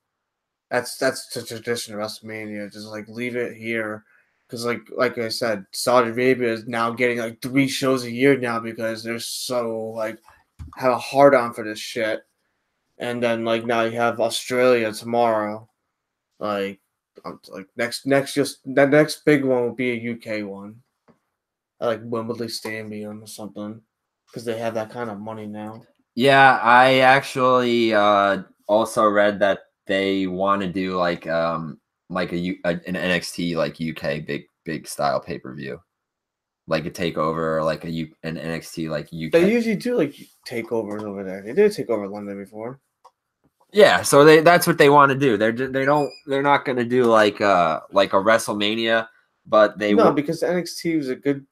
that's the tradition of WrestleMania. Just like leave it here. Because, like I said, Saudi Arabia is now getting, like, 3 shows a year now because they're so, like, have a hard-on for this shit. And then, like, now you have Australia tomorrow. Like that next big one will be a UK one. Like Wembley Stadium or something. Because they have that kind of money now. Yeah, I actually also read that they want to do, like, like an NXT like UK big style pay-per-view, like a takeover or like an NXT like UK. They usually do like takeovers over there. They did take over London before. Yeah, so that's what they want to do. They're not going to do like a WrestleMania, but they No, because NXT is a good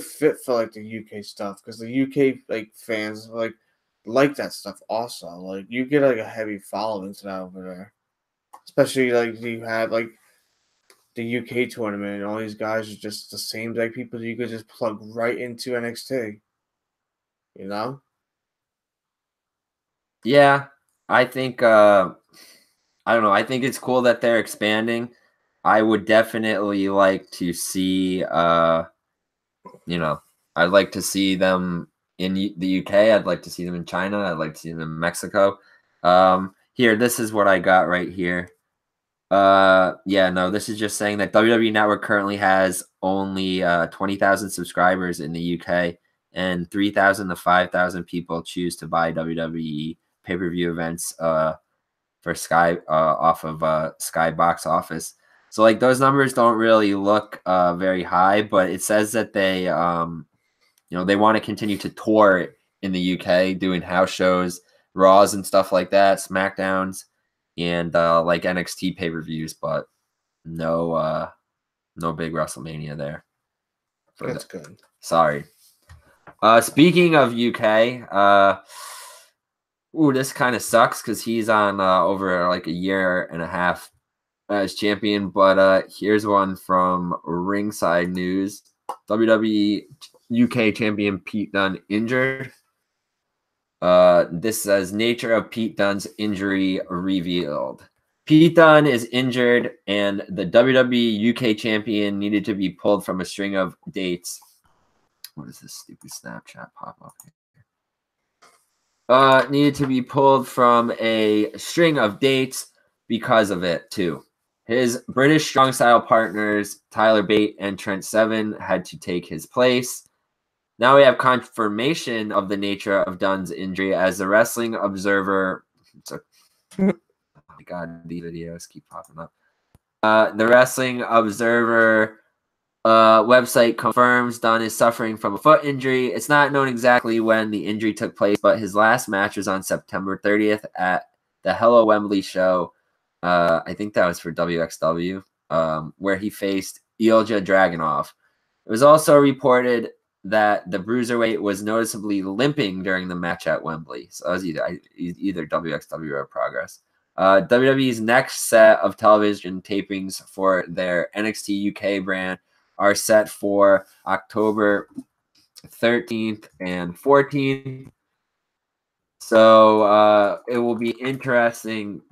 fit for like the UK stuff, because the UK like fans like that stuff also. Like you get like a heavy following to that over there. Especially like you have like the UK tournament and all these guys are just the same like people you could just plug right into NXT. You know? Yeah, I think I don't know. I think it's cool that they're expanding. I would definitely like to see I'd like to see them in the UK. I'd like to see them in China. I'd like to see them in Mexico. Here, this is what I got right here. Yeah, no, this is just saying that WWE Network currently has only 20,000 subscribers in the UK, and 3,000 to 5,000 people choose to buy WWE pay-per-view events for Sky off of Sky Box Office. So like those numbers don't really look very high, but it says that they they want to continue to tour in the UK, doing house shows, Raws and stuff like that, SmackDowns, and like NXT pay-per-views, but no big WrestleMania there. That's good. Sorry. Speaking of UK, this kind of sucks because he's on over like a year and a half as champion. But here's one from Ringside News: WWE UK champion Pete Dunne injured. This says nature of Pete Dunne's injury revealed. Pete Dunne is injured, and the WWE UK champion needed to be pulled from a string of dates. What is this stupid Snapchat pop up here? Needed to be pulled from a string of dates because of it too. His British strong style partners Tyler Bate and Trent Seven had to take his place. Now we have confirmation of the nature of Dunne's injury as the Wrestling Observer. Oh my God, these videos keep popping up. The Wrestling Observer website confirms Dunne is suffering from a foot injury. It's not known exactly when the injury took place, but his last match was on September 30th at the Hello Wembley show. I think that was for WXW, where he faced Ilja Dragunov. It was also reported that the bruiserweight was noticeably limping during the match at Wembley. So it was either WXW or Progress. WWE's next set of television tapings for their NXT UK brand are set for October 13th and 14th. So it will be interesting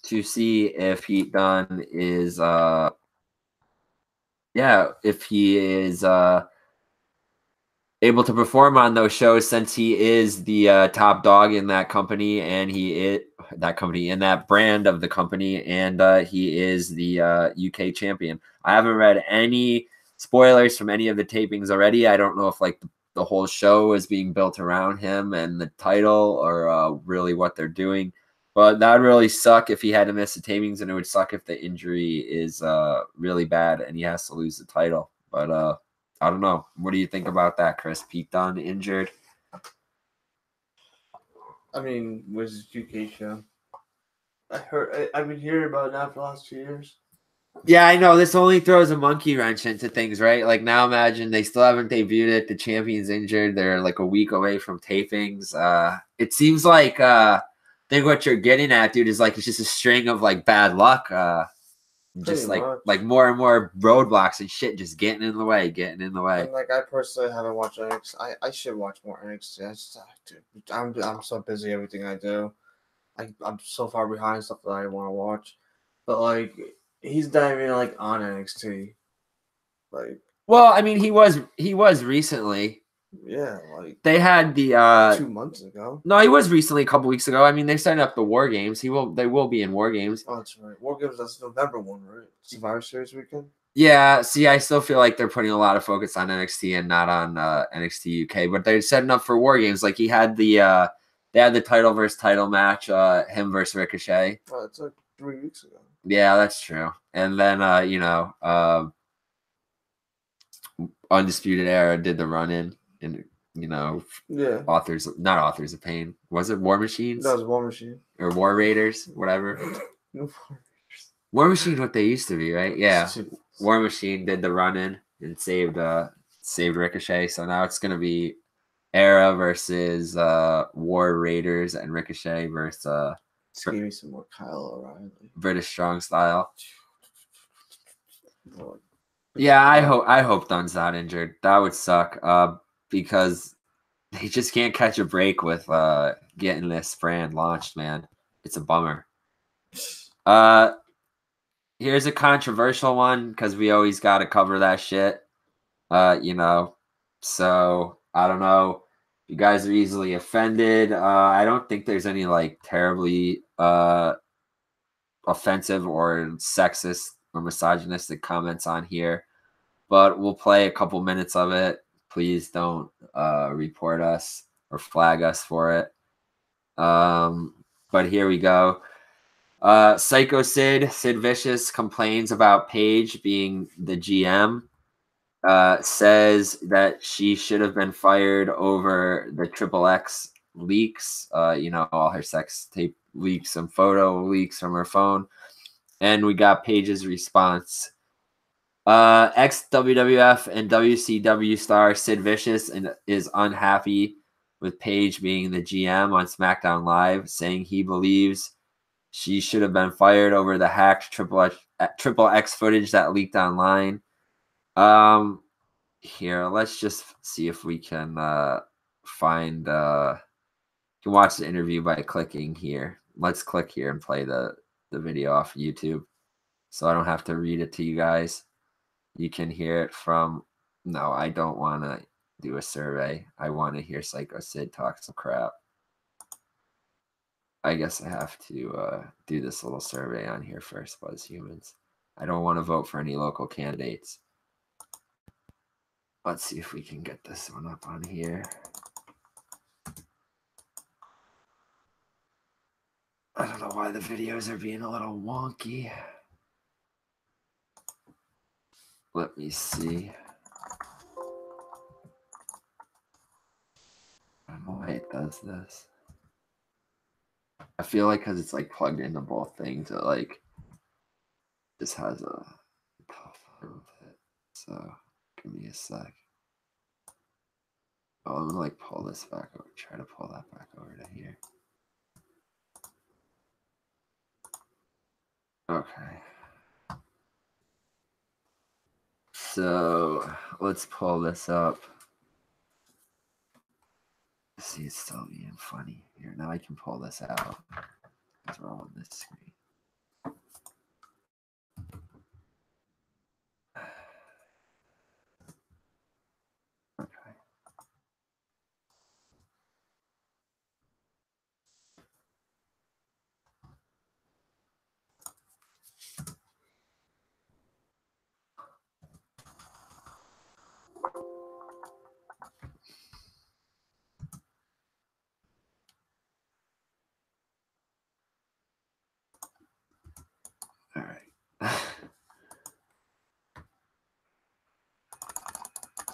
to see if Pete Dunne is if he is able to perform on those shows, since he is the top dog in that company, and he is that company in that brand of the company, and he is the UK champion. I haven't read any spoilers from any of the tapings already. I don't know if like the whole show is being built around him and the title, or really what they're doing. But that would really suck if he had to miss the tapings, and it would suck if the injury is really bad and he has to lose the title. But I don't know. What do you think about that, Chris? Pete Dunne injured? I mean, was UK show? I've been hearing about it now for the last 2 years. Yeah, I know. This only throws a monkey wrench into things, right? Like now imagine they still haven't debuted it. The champion's injured. They're like a week away from tapings. It seems like I think what you're getting at, dude, is like it's just a string of like bad luck. Just like more and more roadblocks and shit just getting in the way. And like I personally haven't watched NXT. I should watch more NXT. I'm so busy everything I do. I'm so far behind stuff that I want to watch. But like he's not even like on NXT. Like, well, I mean he was recently. Yeah, like they had the 2 months ago. No, he was recently a couple weeks ago. I mean, they signed up the War Games. They will be in War Games. Oh, that's right. War Games, that's November one, right? Survivor Series weekend. Yeah. See, I still feel like they're putting a lot of focus on NXT and not on NXT UK. But they're setting up for War Games. Like he had they had the title versus title match, him versus Ricochet. Oh, it's like 3 weeks ago. Yeah, that's true. And then Undisputed Era did the run-in, and Yeah, not Authors of Pain. Was it War Machines? that was War Machine. Or War Raiders, whatever. War Machine, what they used to be, right? Yeah. War Machine did the run-in and saved Ricochet. So now it's gonna be Era versus War Raiders and Ricochet versus Just give me some more Kyle O'Reilly. British Strong Style. Yeah, I hope Dunn's not injured. That would suck. Because they just can't catch a break with getting this brand launched, man. It's a bummer. Here's a controversial one because we always got to cover that shit. So I don't know. You guys are easily offended. I don't think there's any like terribly offensive or sexist or misogynistic comments on here, but we'll play a couple minutes of it. Please don't report us or flag us for it. But here we go. Psycho Sid Vicious complains about Paige being the GM. Says that she should have been fired over the Triple X leaks. All her sex tape leaks and photo leaks from her phone. And we got Paige's response. Ex WWF and WCW star Sid Vicious is unhappy with Paige being the GM on SmackDown Live, saying he believes she should have been fired over the hacked Triple X footage that leaked online. Here, let's just see if we can find. You can watch the interview by clicking here. Let's click here and play the video off YouTube, so I don't have to read it to you guys. You can hear it from. No, I don't want to do a survey. I want to hear Psycho Sid talk some crap. I guess I have to do this little survey on here first, Buzz Humans. I don't want to vote for any local candidates. Let's see if we can get this one up on here. I don't know why the videos are being a little wonky. Let me see. I don't know why it does this. I feel like because it's like plugged into both things, it like just has a so give me a sec. Oh, I'm gonna like pull this back over, try to pull that back over to here. Okay. So let's pull this up. See, it's still being funny here. Now I can pull this out because we're on this screen. Okay. All right.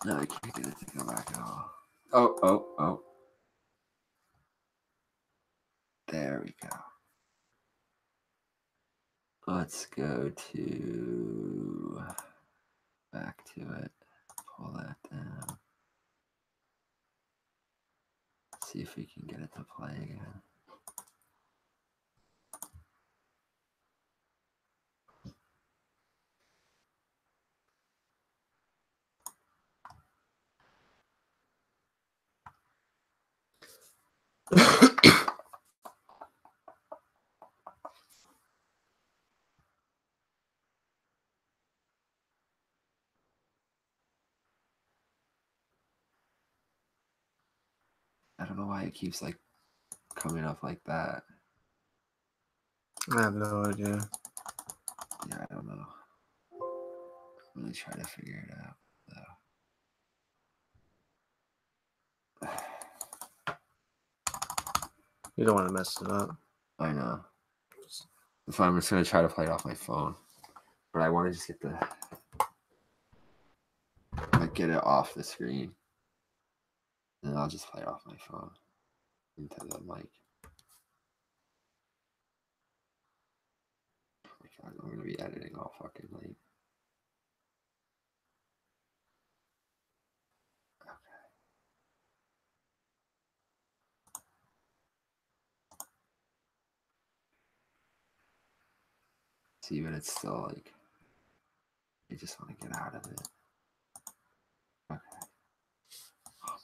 No, I can't get it to go back at all. Oh. There we go. Let's go to back to it. Pull that down. See if we can get it to play again. I don't know why it keeps like coming up like that. I have no idea. Yeah, I don't know. I'm gonna try to figure it out though. You don't want to mess it up. I know. So I'm just gonna try to play it off my phone, but I want to just get it off the screen, and I'll just play it off my phone into the mic. Oh my God, I'm gonna be editing all fucking late. See, but it's still like, I just want to get out of it. Okay. Oh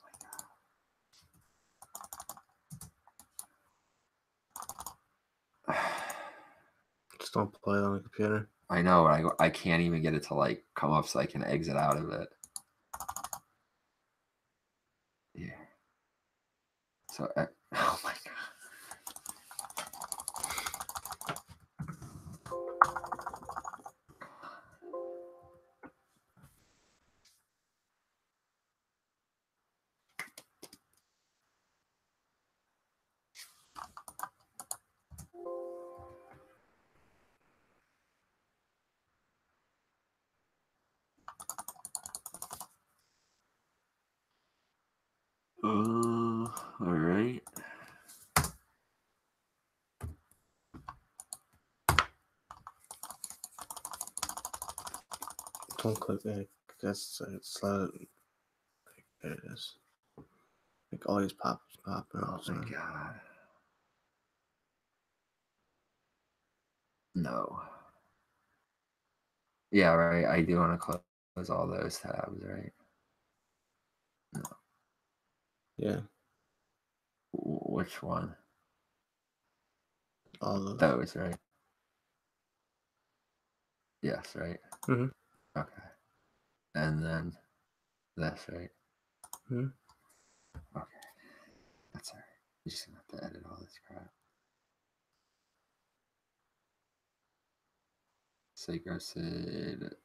my God. Just don't play it on the computer. I know, I can't even get it to like come up so I can exit out of it. Yeah. So, oh my God. All right. Don't click it. That's slow. There it is. Like all these popping Oh up. my God. No. Yeah, right. I do want to close all those tabs, right? No. Yeah. Which one? All of Those, right? Yes, right? Mm-hmm. Okay. And then this, right? Mm-hmm. Okay. That's all right. You're just going to have to edit all this crap. Seiko said...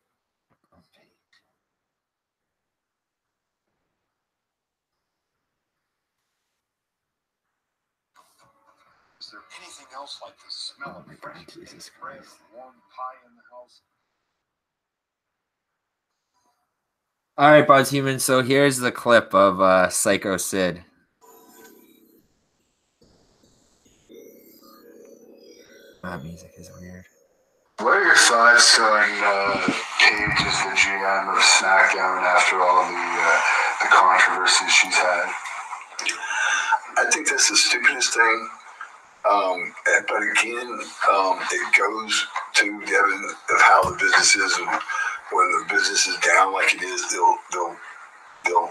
Is there anything else like the smell Oh my of fresh God, Jesus bread, Christ. warm pie in the house? All right, Buds Human. So here's the clip of Psycho Sid. That music is weird. What are your thoughts on Paige as the GM of SmackDown after all the controversies she's had? I think that's the stupidest thing. But again, it goes to Devin of how the business is, and when the business is down like it is, they'll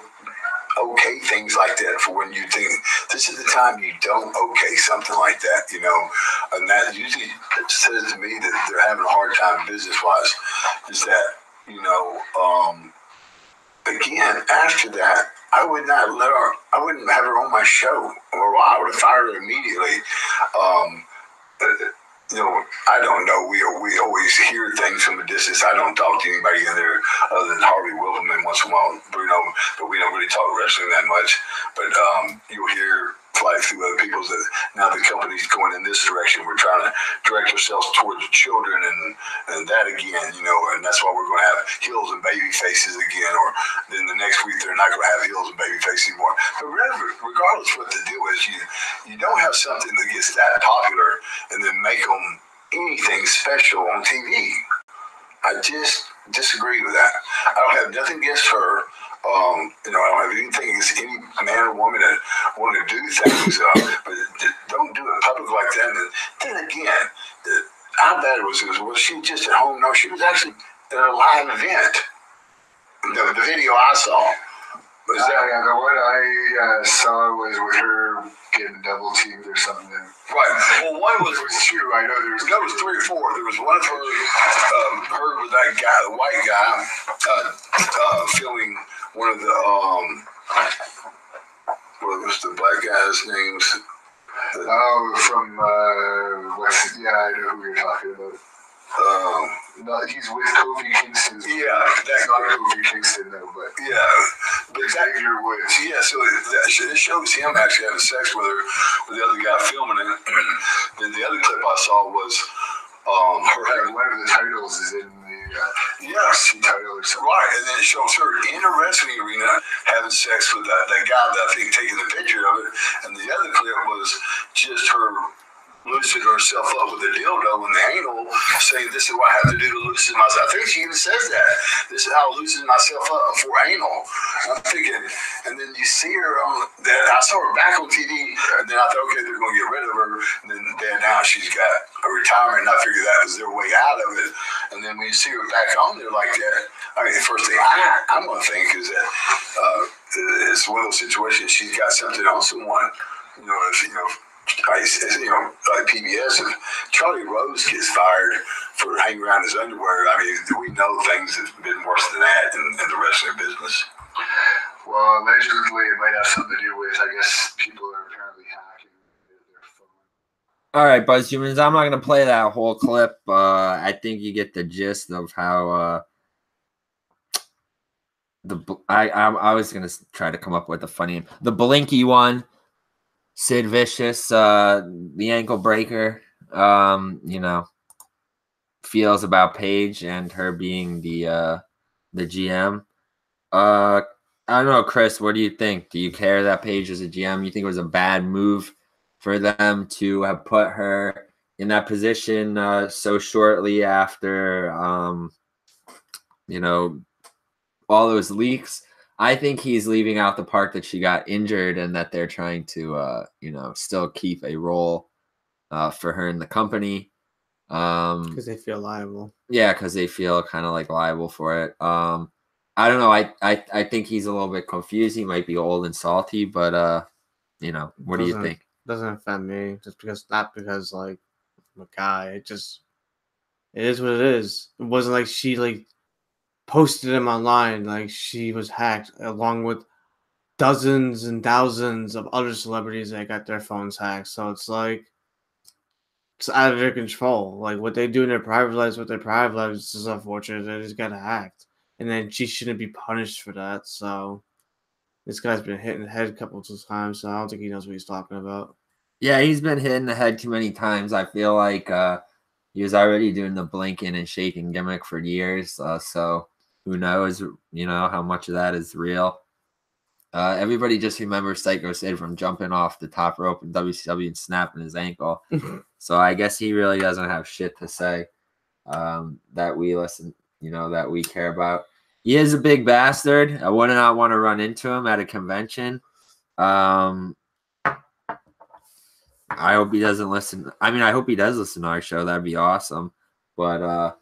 okay things like that for when you think this is the time you don't okay something like that, you know. And that usually says to me that they're having a hard time business wise. Is that, you know, again, after that, I would not let her, I wouldn't have her on my show, or I would have fired her immediately. You know, I don't know. We always hear things from a distance. I don't talk to anybody in there other than Harvey Wilhelm once in a while, Bruno, but we don't really talk wrestling that much. But you'll hear fly through other people's that now the company's going in this direction. We're trying to direct ourselves towards the children and that again, you know, and that's why we're going to have heels and baby faces again. Or then the next week they're not going to have heels and baby faces anymore. But regardless what the deal is, you don't have something that gets that popular and then make them anything special on TV. I just disagree with that. I don't have nothing against her. You know, I don't have anything against any man or woman that want to do things, but don't do it public like that. And then again, how bad was she just at home? No, she was actually at a live event. The video I saw was that. Yeah, the one I saw was with her getting double teamed or something. Right. Well, one was It was two. I know there was 3 or 4. There was one of her with that guy, the white guy, filming one of the what was the black guy's names? from West. Yeah, I know who you're talking about. No, he's with Kofi Kingston. Yeah, That's not Kofi Kingston though, but yeah, but Xavier Woods. yeah. So it shows him actually having sex with her, with the other guy filming it. Then the other clip I saw was then it shows her in a wrestling arena having sex with that guy that I think taking the picture of it. And the other clip was just her loosening herself up with a dildo in the anal, saying, "This is what I have to do to loosen myself." I think she even says that. "This is how I loosen myself up before anal." I'm thinking, and then you see her on that. I saw her back on TV, and then I thought, okay, they're going to get rid of her. And then now she's got a retirement, and I figured that was their way out of it. And then when you see her back on there like that, I mean, the first thing I'm going to think is that it's one of those situations. She's got something on someone, like PBS, if Charlie Rose gets fired for hanging around his underwear, I mean, we know things have been worse than that in the wrestling business. Well, allegedly, it might have something to do with, I guess, people are apparently hacking their phone. All right, Buzz Humans, I'm not going to play that whole clip. I think you get the gist of how I was going to try to come up with a funny – the Blinky one. Sid Vicious, the ankle breaker, feels about Paige and her being the GM. I don't know, Chris, what do you think? Do you care that Paige is a GM? You think it was a bad move for them to have put her in that position so shortly after, all those leaks? I think he's leaving out the part that she got injured and that they're trying to, still keep a role for her in the company. Because they feel liable. Yeah, because they feel kind of like liable for it. I don't know. I think he's a little bit confused. He might be old and salty, but, what do you think? Doesn't offend me. Not because, like, I'm a guy. It is what it is. It wasn't like she, posted him online like she was hacked, along with dozens and thousands of other celebrities that got their phones hacked. So it's like it's out of their control. Like what they do in their private lives with their private lives is unfortunate. They just got hacked, and then she shouldn't be punished for that. So this guy's been hit in the head a couple of times, so I don't think he knows what he's talking about. Yeah, he's been hit in the head too many times. I feel like he was already doing the blinking and shaking gimmick for years. So who knows, how much of that is real. Everybody just remembers Psycho Sid from jumping off the top rope in WCW and snapping his ankle. So I guess he really doesn't have shit to say that we listen, that we care about. He is a big bastard. I would not want to run into him at a convention. I hope he doesn't listen. I mean, I hope he does listen to our show. That'd be awesome. But,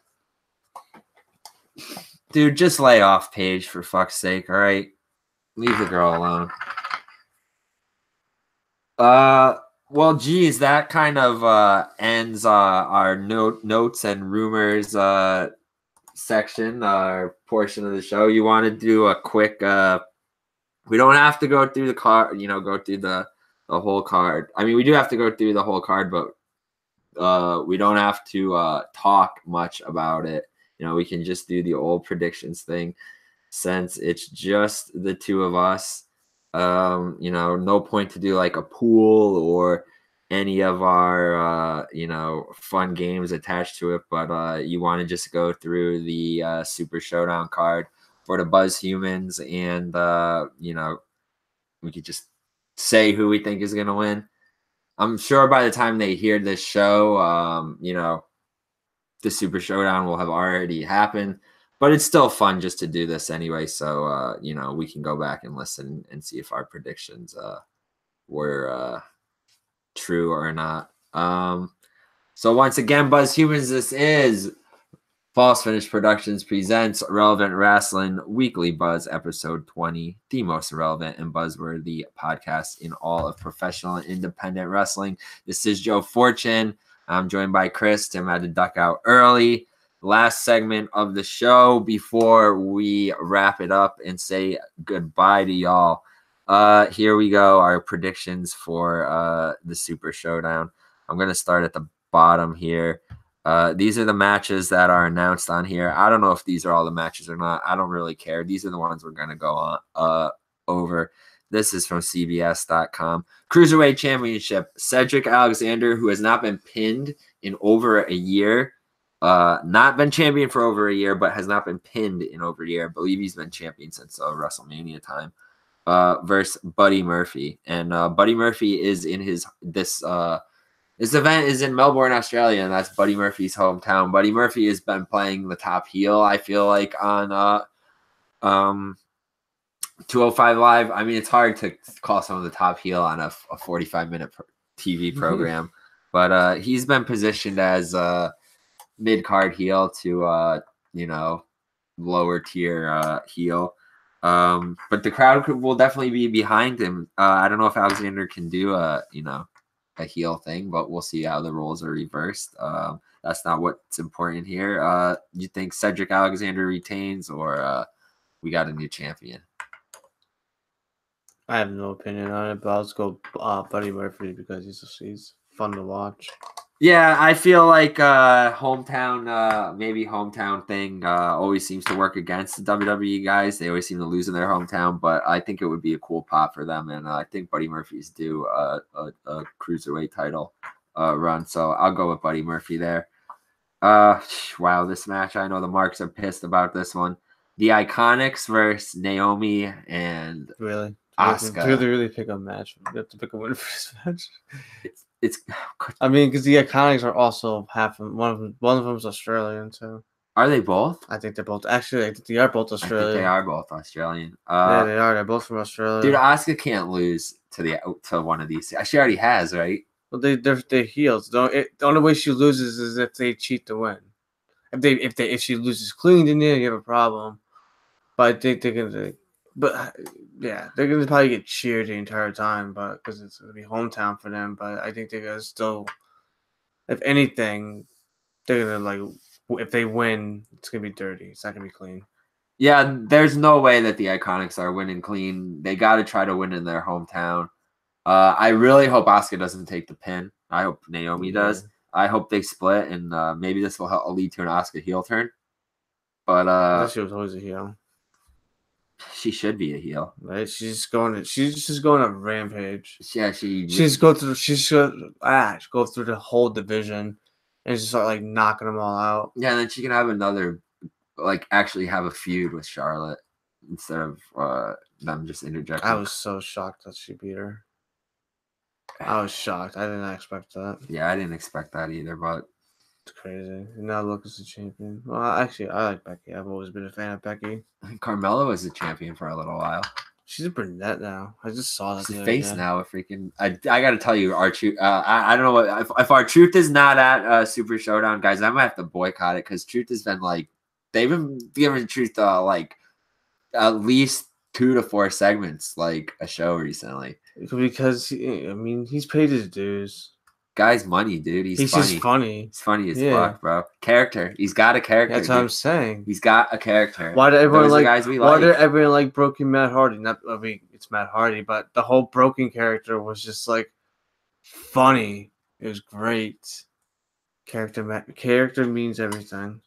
dude, just lay off Paige for fuck's sake, all right? Leave the girl alone. Well, geez, that kind of ends our notes and rumors section, our portion of the show. You want to do a quick we don't have to go through the card, go through the whole card. I mean, we do have to go through the whole card, but we don't have to talk much about it. We can just do the old predictions thing since it's just the two of us. No point to do like a pool or any of our, fun games attached to it. But you want to just go through the Super Showdown card for the Buzz Humans, and, we could just say who we think is going to win. I'm sure by the time they hear this show, the Super Showdown will have already happened, but it's still fun just to do this anyway. So, we can go back and listen and see if our predictions were true or not. So once again, Buzz Humans, this is False Finish Productions presents Relevant Wrestling Weekly Buzz episode 20, the most relevant and buzzworthy podcast in all of professional and independent wrestling. This is Joe Fortune. I'm joined by Chris. Tim had to duck out early. Last segment of the show before we wrap it up and say goodbye to y'all. Here we go. Our predictions for the Super Showdown. I'm going to start at the bottom here. These are the matches that are announced on here. I don't know if these are all the matches or not. I don't really care. These are the ones we're going to go on over. This is from CBS.com. Cruiserweight Championship. Cedric Alexander, who has not been pinned in over a year, Not been champion for over a year, but has not been pinned in over a year. I believe he's been champion since WrestleMania time. Versus Buddy Murphy, and Buddy Murphy is in this event is in Melbourne, Australia, and that's Buddy Murphy's hometown. Buddy Murphy has been playing the top heel, I feel like, on 205 Live. I mean, it's hard to call someone the top heel on a 45-minute TV program, but he's been positioned as a mid-card heel to lower tier heel. But the crowd will definitely be behind him. I don't know if Alexander can do a heel thing, but we'll see how the roles are reversed. That's not what's important here. You think Cedric Alexander retains, or we got a new champion? I have no opinion on it, but let's go Buddy Murphy because he's fun to watch. Yeah, I feel like hometown thing always seems to work against the WWE guys. They always seem to lose in their hometown, but I think it would be a cool pop for them, and I think Buddy Murphy's due a cruiserweight title run, so I'll go with Buddy Murphy there. Wow, this match, I know the Marks are pissed about this one. The Iconics versus Naomi and really Asuka. Do they really pick a match? You have to pick a winner for this match. It's. I mean, because the Iconics are also one of them's Australian too. Are they both? I think they're both. Actually, I think they are both Australian. I think they are both Australian. Yeah, they are. They're both from Australia. Dude, Asuka can't lose to one of these. She already has, right? Well, they're heels. The only way she loses is if they cheat to win. If she loses clean, then you have a problem. But I think they're gonna. But yeah, they're gonna probably get cheered the entire time, but because it's gonna be hometown for them. But I think they're gonna still, if anything, they're gonna if they win, it's gonna be dirty. It's not gonna be clean. Yeah, there's no way that the Iconics are winning clean. They got to try to win in their hometown. I really hope Asuka doesn't take the pin. I hope Naomi does. I hope they split, and maybe this will help lead to an Asuka heel turn. But she was always a heel. She should be a heel, right? She's just going a rampage. Yeah, go through the whole division and just start knocking them all out. Yeah, and then she can have another, actually have a feud with Charlotte instead of them just interjecting. I was so shocked that she beat her. I was shocked. I didn't expect that. Yeah, I didn't expect that either, but it's crazy. And now look as the champion. Well, actually, I like Becky. I've always been a fan of Becky. Carmella was the champion for a little while. She's a brunette now. I just saw that. She's a face now. A freaking. I got to tell you, R-Truth. I don't know what if R-Truth is not at Super Showdown, guys. I might have to boycott it because Truth has been they've been giving Truth at least 2 to 4 segments a show recently. Because he's paid his dues. Guy's money, dude. He's funny. Just funny. He's funny as fuck, bro. Character. He's got a character. That's what I'm saying. He's got a character. Why did everyone Why did everyone like Broken Matt Hardy? It's Matt Hardy, but the whole Broken character was just funny. It was great. Character means everything.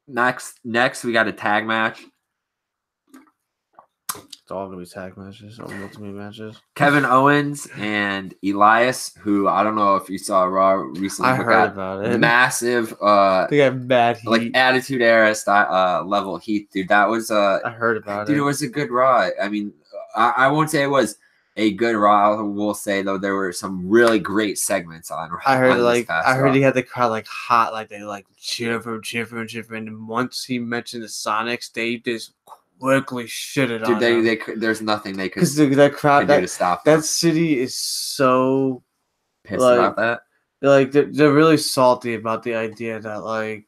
Next we got a tag match. It's all gonna be tag matches, ultimate matches. Kevin Owens and Elias, who I don't know if you saw Raw recently. I heard about it. Massive. They got bad heat. Attitude Era style, level heat, dude. That was I heard about it. Dude, it was a good Raw. I mean, I won't say it was a good Raw. I will say though there were some really great segments on. I heard he had the crowd hot, they cheer for him. And once he mentioned the Sonics, they just quickly shitted on him. There's nothing they could. Because that crowd, do to stop that city is so pissed about that. They're really salty about the idea that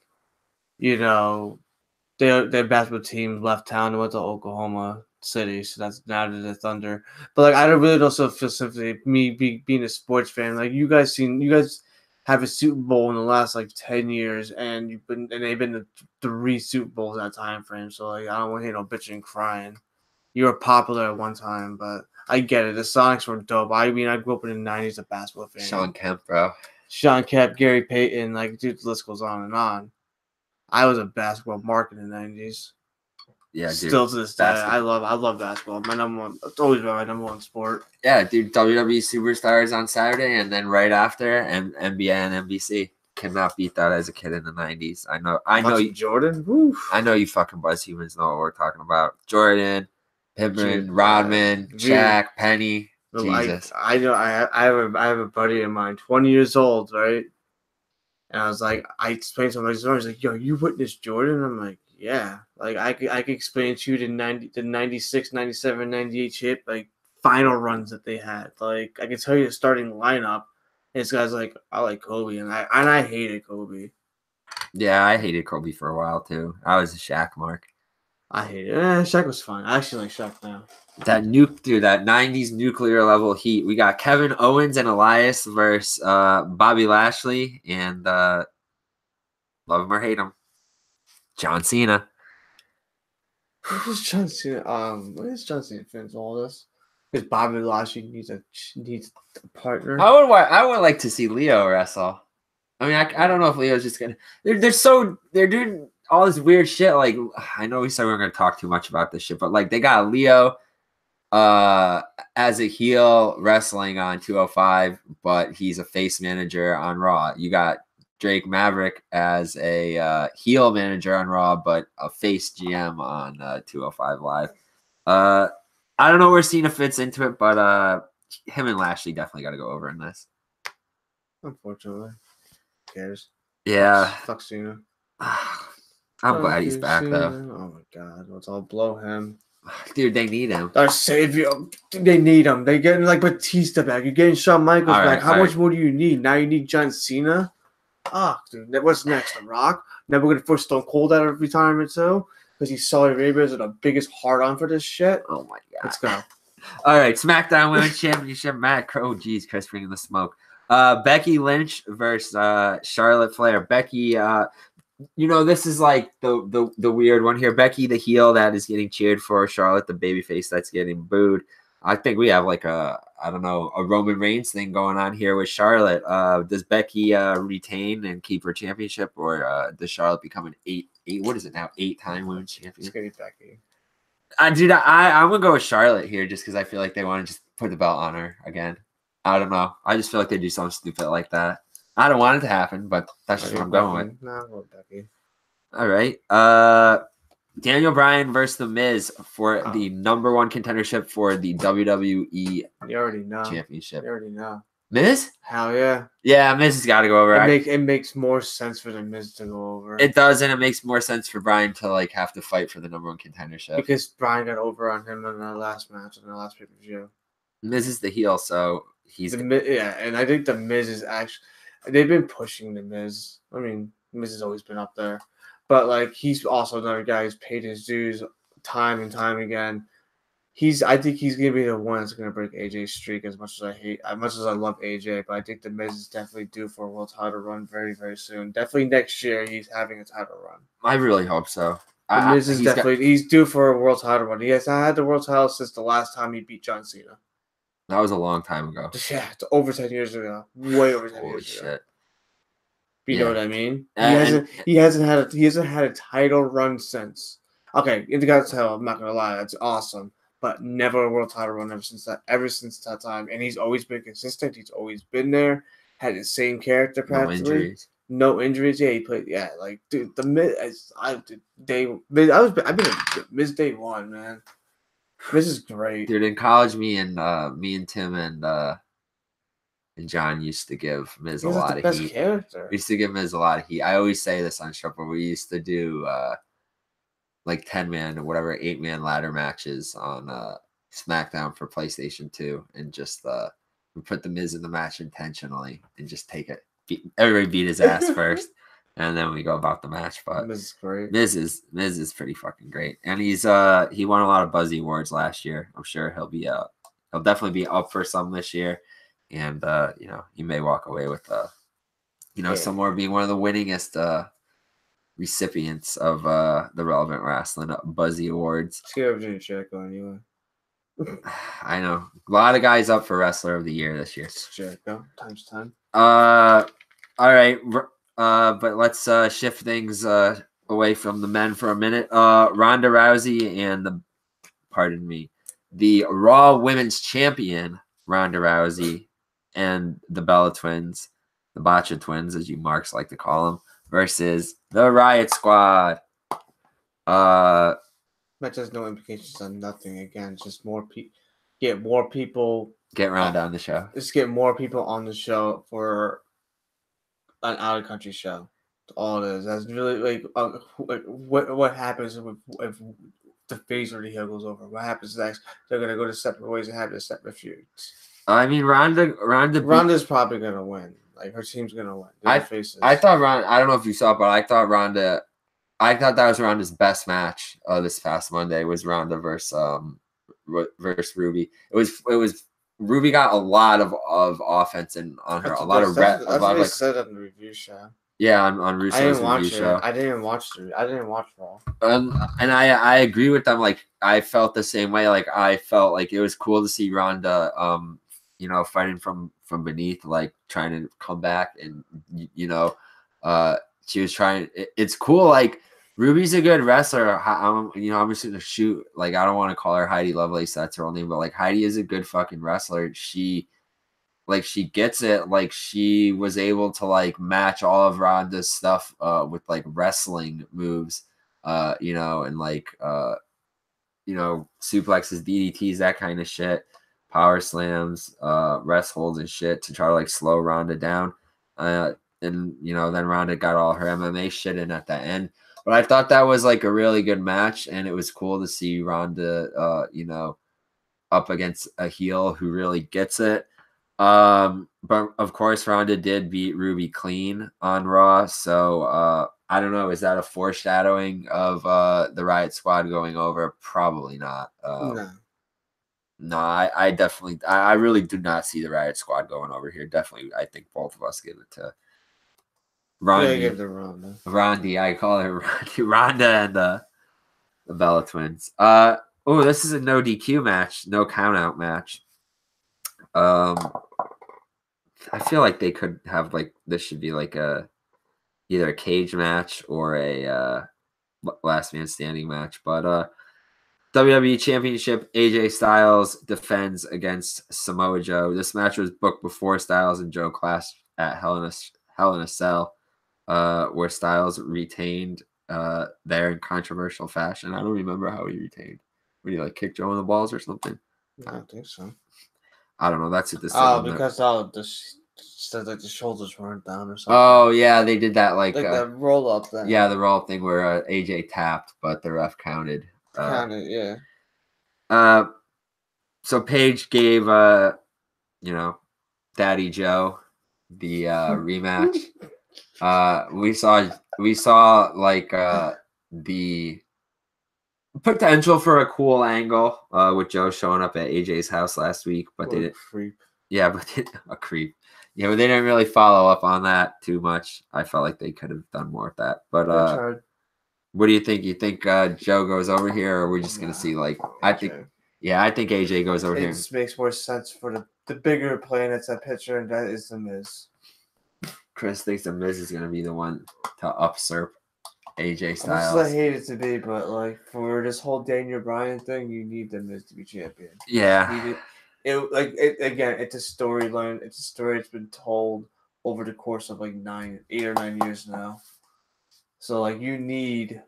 their basketball team left town and went to Oklahoma City, so that's now to the Thunder. But I don't really also feel simply me being a sports fan. You guys have a Super Bowl in the last 10 years, and they've been to 3 Super Bowls in that time frame. So I don't want to hear no bitching and crying. You were popular at one time, but I get it. The Sonics were dope. I grew up in the '90s a basketball fan. Sean Kemp, bro. Sean Kemp, Gary Payton, dude, the list goes on and on. I was a basketball mark in the '90s. Yeah, dude. Still to this day, I love basketball. My number one, it's always been my number one sport. Yeah, dude. WWE Superstars on Saturday, and then right after, NBA and NBC. cannot beat that as a kid in the 90s. I know Watching you, Jordan. Woo. I know you fucking buzz humans know what we're talking about. Jordan, Pippen, Rodman, Dude. Shaq, Penny. No, Jesus. I know. I have a buddy of mine, 20 years old, right? And I was like, I explained to him. He's like, "Yo, you witnessed Jordan?" I'm like, "Yeah." Like I could explain to you the 96, 97, 98 chip like final runs that they had. Like I can tell you the starting lineup. And this guy's like, "I like Kobe," and I hated Kobe. Yeah, I hated Kobe for a while too. I was a Shaq mark. I hated it. Shaq was fine. I actually like Shaq now. That 90s nuclear level heat. We got Kevin Owens and Elias versus Bobby Lashley and love him or hate him, John Cena. What is John Cena? What is John Cena fans all this? Because Bobby Lashley needs a partner. I would like to see Leo wrestle. I mean, I don't know if Leo's just gonna. They're doing all this weird shit. Like I know we said we weren't gonna talk too much about this shit, but like they got Leo as a heel wrestling on 205, but he's a face manager on Raw. You got Drake Maverick as a heel manager on Raw, but a face GM on 205 Live. I don't know where Cena fits into it, but him and Lashley definitely got to go over in this. Unfortunately, who cares? Yeah, Fuck Cena. I'm glad he's back though. Oh my god, let's all blow him. Dude, they need him. Our savior. They need him. They're getting like Batista back. You're getting Shawn Michaels back. How much more do you need? Now you need John Cena? Dude. What's next? The Rock? Now we're going to force Stone Cold out of retirement too? Because he's Saudi Arabia is the biggest hard-on for this shit? Oh my god. Let's go. All right, SmackDown Women's Championship match. Oh, geez, Chris bringing the smoke. Becky Lynch versus Charlotte Flair. Becky, this is like the weird one here. Becky, the heel that is getting cheered for. Charlotte, the babyface that's getting booed. I think we have like a Roman Reigns thing going on here with Charlotte. Does Becky retain and keep her championship, or does Charlotte become an what is it now? 8-time women's champion? It's gonna be Becky. I'm gonna go with Charlotte here just because I feel like they want to just put the belt on her again. I don't know. I just feel like they do something stupid like that. I don't want it to happen, but that's just what I'm going with. Nah, well, Becky. All right. Daniel Bryan versus The Miz for the number one contendership for the WWE You already know. Championship. You already know. Miz? Hell yeah. Yeah, Miz has got to go over. It makes more sense for the Miz to go over. It does, and it makes more sense for Bryan to like have to fight for the number one contendership. Because Bryan got over on him in the last match, in the last pay-per-view. Miz is the heel, so he's... and I think The Miz is actually... They've been pushing The Miz. I mean, Miz has always been up there. But, like, he's also another guy who's paid his dues time and time again. I think he's going to be the one that's going to break AJ's streak as much as I love AJ. But I think The Miz is definitely due for a world title run very, very soon. Definitely next year he's having a title run. I really hope so. The Miz is he's due for a world title run. He has not had the world title since the last time he beat John Cena. That was a long time ago. Yeah, it's over 10 years ago. Way over 10 Holy years shit. ago. You know what I mean? He hasn't had a title run since. Okay, Intercontinental, I'm not gonna lie, that's awesome. But never a world title run ever since that time. And he's always been consistent. He's always been there. Had the same character practically. No injuries. Yeah, he played. Yeah, like dude, the Miz. I've been a Miz day one, man. Miz is great, dude. In college, me and Tim and John used to give Miz a lot of heat. Character. We used to give Miz a lot of heat. I always say this on show, but we used to do like 10-man or whatever 8-man ladder matches on SmackDown for PlayStation 2, and just we put the Miz in the match intentionally and just take it. Everybody beat his ass first, and then we go about the match. But Miz is great. Miz is pretty fucking great, and he won a lot of Buzzy Awards last year. I'm sure he'll definitely be up for some this year, and he may walk away with some more, being one of the winningest recipients of the Relevant Wrestling Buzzy Awards. Let's get Virginia Jericho anyway. I know a lot of guys up for Wrestler of the Year this year. Jericho times 10. All right, but let's shift things away from the men for a minute. Ronda Rousey and the Raw Women's Champion Ronda Rousey and the Bella Twins the Botcha Twins, as you marks like to call them, versus the Riot Squad. Match has no implications on nothing. Again, just get more people. Get Ronda on the show. Just get more people on the show for an out of country show. That's all it is. That's really what happens if the phase or the heel goes over. What happens next? They're gonna go to separate ways and have their separate feuds. I mean, Ronda's probably gonna win. Like her team's gonna win. I thought Ronda. I don't know if you saw it, but I thought that was Ronda's best match this past Monday. Was Ronda versus Ruby. It was Ruby got a lot of offense on her. A lot of that's what they said on the review show. Yeah, on Russo's review show. I didn't watch Raw. And I agree with them. Like I felt the same way. Like I felt like it was cool to see Ronda, fighting from beneath, like trying to come back, and she was trying. It's cool. Like Ruby's a good wrestler. I'm just gonna shoot. Like I don't want to call her Heidi Lovelace. That's her own name, but like Heidi is a good fucking wrestler. She gets it. Like she was able to like match all of Ronda's stuff with like wrestling moves, and like suplexes, DDTs, that kind of shit, power slams, rest holds and shit to try to like slow Ronda down. And then Ronda got all her MMA shit in at the end. But I thought that was like a really good match, and it was cool to see Ronda, up against a heel who really gets it. But of course, Ronda did beat Ruby clean on Raw. So I don't know. Is that a foreshadowing of the Riot Squad going over? Probably not. No, I really do not see the Riot Squad going over here. Definitely, I think both of us give it to Ronda. Yeah, give it to Ronda. Ronda, I call her Ronda and the Bella Twins. This is a no DQ match, no count out match. I feel like they could have this should be like either a cage match or a last man standing match. But WWE Championship, AJ Styles defends against Samoa Joe. This match was booked before Styles and Joe clashed at Hell in a Cell, where Styles retained there in controversial fashion. I don't remember how he retained. Would he kick Joe in the balls or something? I don't think so. I don't know. That's what this. Because said the shoulders weren't down or something. Oh yeah, they did that like the roll up thing. Yeah, the roll up thing where AJ tapped, but the ref counted. Yeah. So Paige gave Daddy Joe the rematch. We saw the potential for a cool angle with Joe showing up at AJ's house last week, but they didn't. Creep. Yeah, but a creep. Yeah, but they didn't really follow up on that too much. I felt like they could have done more with that. But what do you think? You think Joe goes over here, or are we just gonna see I think AJ goes over here. It just makes more sense for the bigger planets at picture, and that is the Miz. Chris thinks the Miz is gonna be the one to usurp AJ Styles. As I hate it to be, but for this whole Daniel Bryan thing, you need the Miz to be champion. Yeah. It's a storyline. It's a story that's been told over the course of 8 or 9 years now. So you need,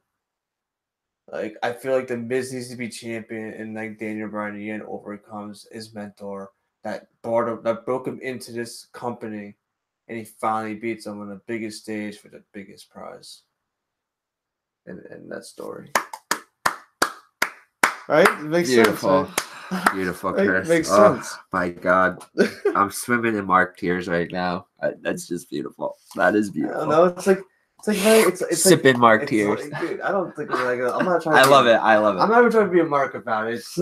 I feel like the Miz needs to be champion, and Daniel Bryan again overcomes his mentor that broke him into this company, and he finally beats him on the biggest stage for the biggest prize. And that story, right? It makes Beautiful. sense. Right? Beautiful, Chris. It makes sense. My God, I'm swimming in Mark tears right now. That's just beautiful. That is beautiful. No, it's sipping Mark tears. Dude, I don't think I'm not trying. I love it. I'm not even trying to be a Mark about it. It's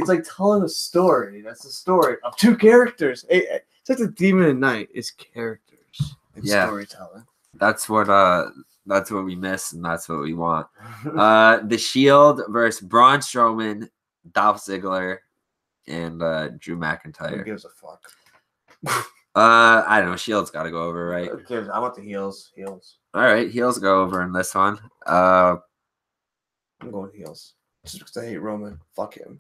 like telling a story. That's the story of two characters. It's like the Demon at Night. It's characters and storytelling. That's what we miss, and that's what we want. The Shield versus Braun Strowman, Dolph Ziggler, and Drew McIntyre. Who gives a fuck? I don't know. Shield's got to go over, right? Who cares? I want the heels. All right, heels go over in this one. I'm going heels. Just because I hate Roman. Fuck him.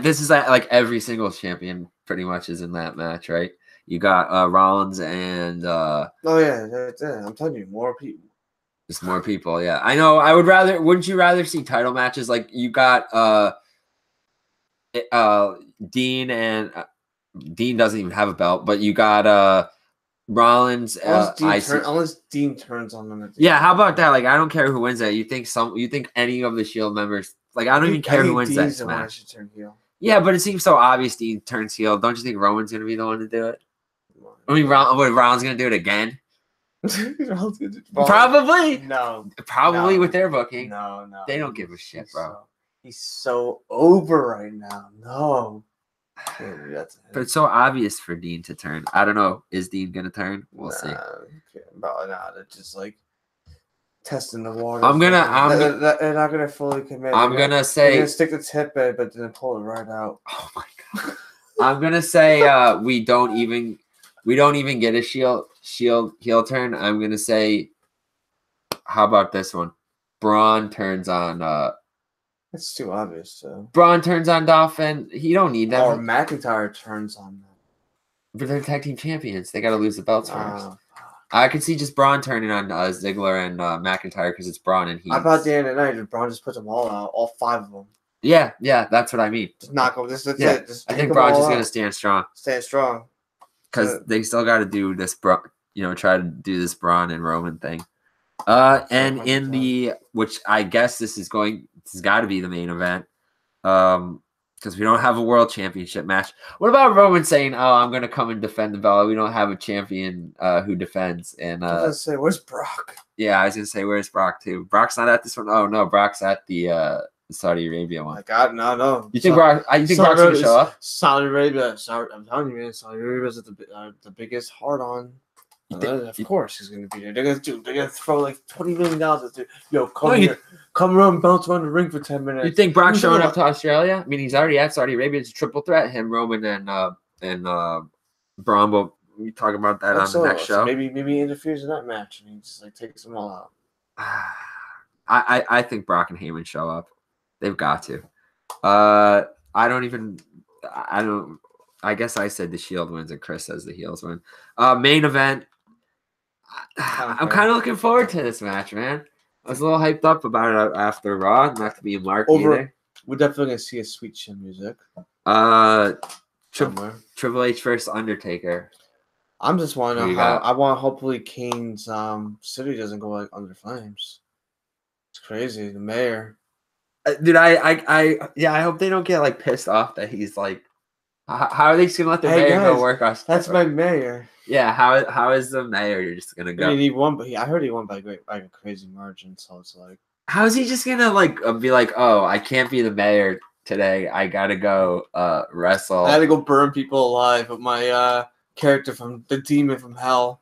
This is every single champion pretty much is in that match, right? You got Rollins and Oh yeah, that's it. I'm telling you, more people. just more people. Yeah, I know. Wouldn't you rather see title matches? Like you got Dean and Dean doesn't even have a belt, but you got Rollins. Unless Dean turns on them. Yeah, how about that? Like, I don't care who wins that. You think any of the Shield members? Like, I don't even care who wins Dean's that the one that match. should turn heel. Yeah, but it seems so obvious Dean turns heel. Don't you think Roman's gonna be the one to do it? I mean, Rollins gonna do it again? Probably. No. Probably with their booking. No. They don't give a shit, bro. He's so over right now. No. But it's so obvious for Dean to turn. I don't know. Is Dean gonna turn? We'll see. They're just like testing the water. They're not gonna fully commit. I'm gonna say they're gonna stick the tip in, but then pull it right out. Oh my god. I'm gonna say we don't even get a shield heel turn. I'm gonna say, how about this one? Braun turns on That's too obvious, so. Braun turns on Dolph, and he don't need that. Or McIntyre turns on them. But they're tag team champions. They got to lose the belts first. I could see just Braun turning on Ziggler and McIntyre because it's Braun and he. How about the end of the night? Braun just puts them all out, all 5 of them. Yeah, that's what I mean. Just knock them. That's it. I think Braun's just gonna stand strong. Stand strong. Because they still got to do this, try to do this Braun and Roman thing. And in the, which I guess this has got to be the main event, because we don't have a world championship match. What about Roman saying, "Oh, I'm gonna come and defend the belt. We don't have a champion who defends." And I was gonna say, where's Brock? Yeah, I was gonna say, where's Brock too? Brock's not at this one. Oh no, Brock's at the Saudi Arabia one. My God, no. You think Brock's gonna show up? Saudi Arabia. I'm telling you, man. Saudi Arabia's the biggest hard on. Of course he's gonna be there. They're gonna throw like $20 million at you. Yo, come around, bounce around the ring for 10 minutes. You think Brock's showing up to Australia? I mean, he's already at Saudi Arabia. It's a triple threat. Him, Roman, and Braun. But we talk about that on the next show. Maybe he interferes in that match and he just like takes them all out. I think Brock and Heyman show up. They've got to. I guess I said the Shield wins and Chris says the heels win. Main event. I'm kind of looking forward to this match, man. I was a little hyped up about it after Raw. Not to be a mark either. We're definitely gonna see a sweet chin music. Triple H versus Undertaker. I'm just wondering how. I want hopefully Kane's city doesn't go like under flames. It's crazy. The mayor. Dude, I hope they don't get like pissed off that he's like. How are they just gonna let the mayor go work us? That's my mayor. Yeah, how is the mayor? You're just gonna go. I mean, he won, but I heard he won by a crazy margin. So it's like, how is he just gonna like be like, oh, I can't be the mayor today. I gotta go wrestle. I had to go burn people alive with my character from the demon from hell.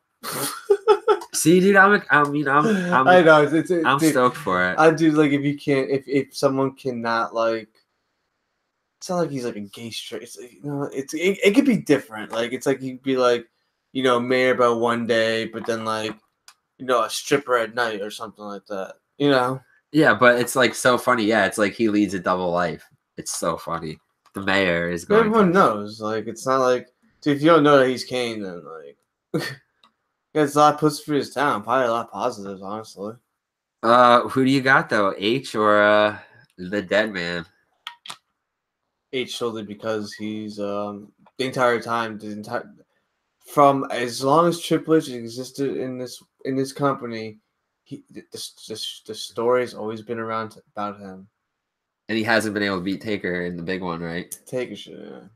See, dude, I'm I know I'm dude, stoked for it. I do like if someone cannot like. It's not like he's like a gay straight. It's it could be different. Like it's like he'd be like, mayor about one day, but then like, a stripper at night or something like that. Yeah, but it's like so funny. Yeah, it's like he leads a double life. It's so funny. The mayor is going. Everyone knows. Like it's not like if you don't know that he's Kane, then like, it's a lot of pussy for his town. Probably a lot of positives, honestly. Who do you got though? H or the Dead Man? H solely because he's the entire time from as long as Triple H existed in this company, the story has always been around about him. And he hasn't been able to beat Taker in the big one, right? Taker should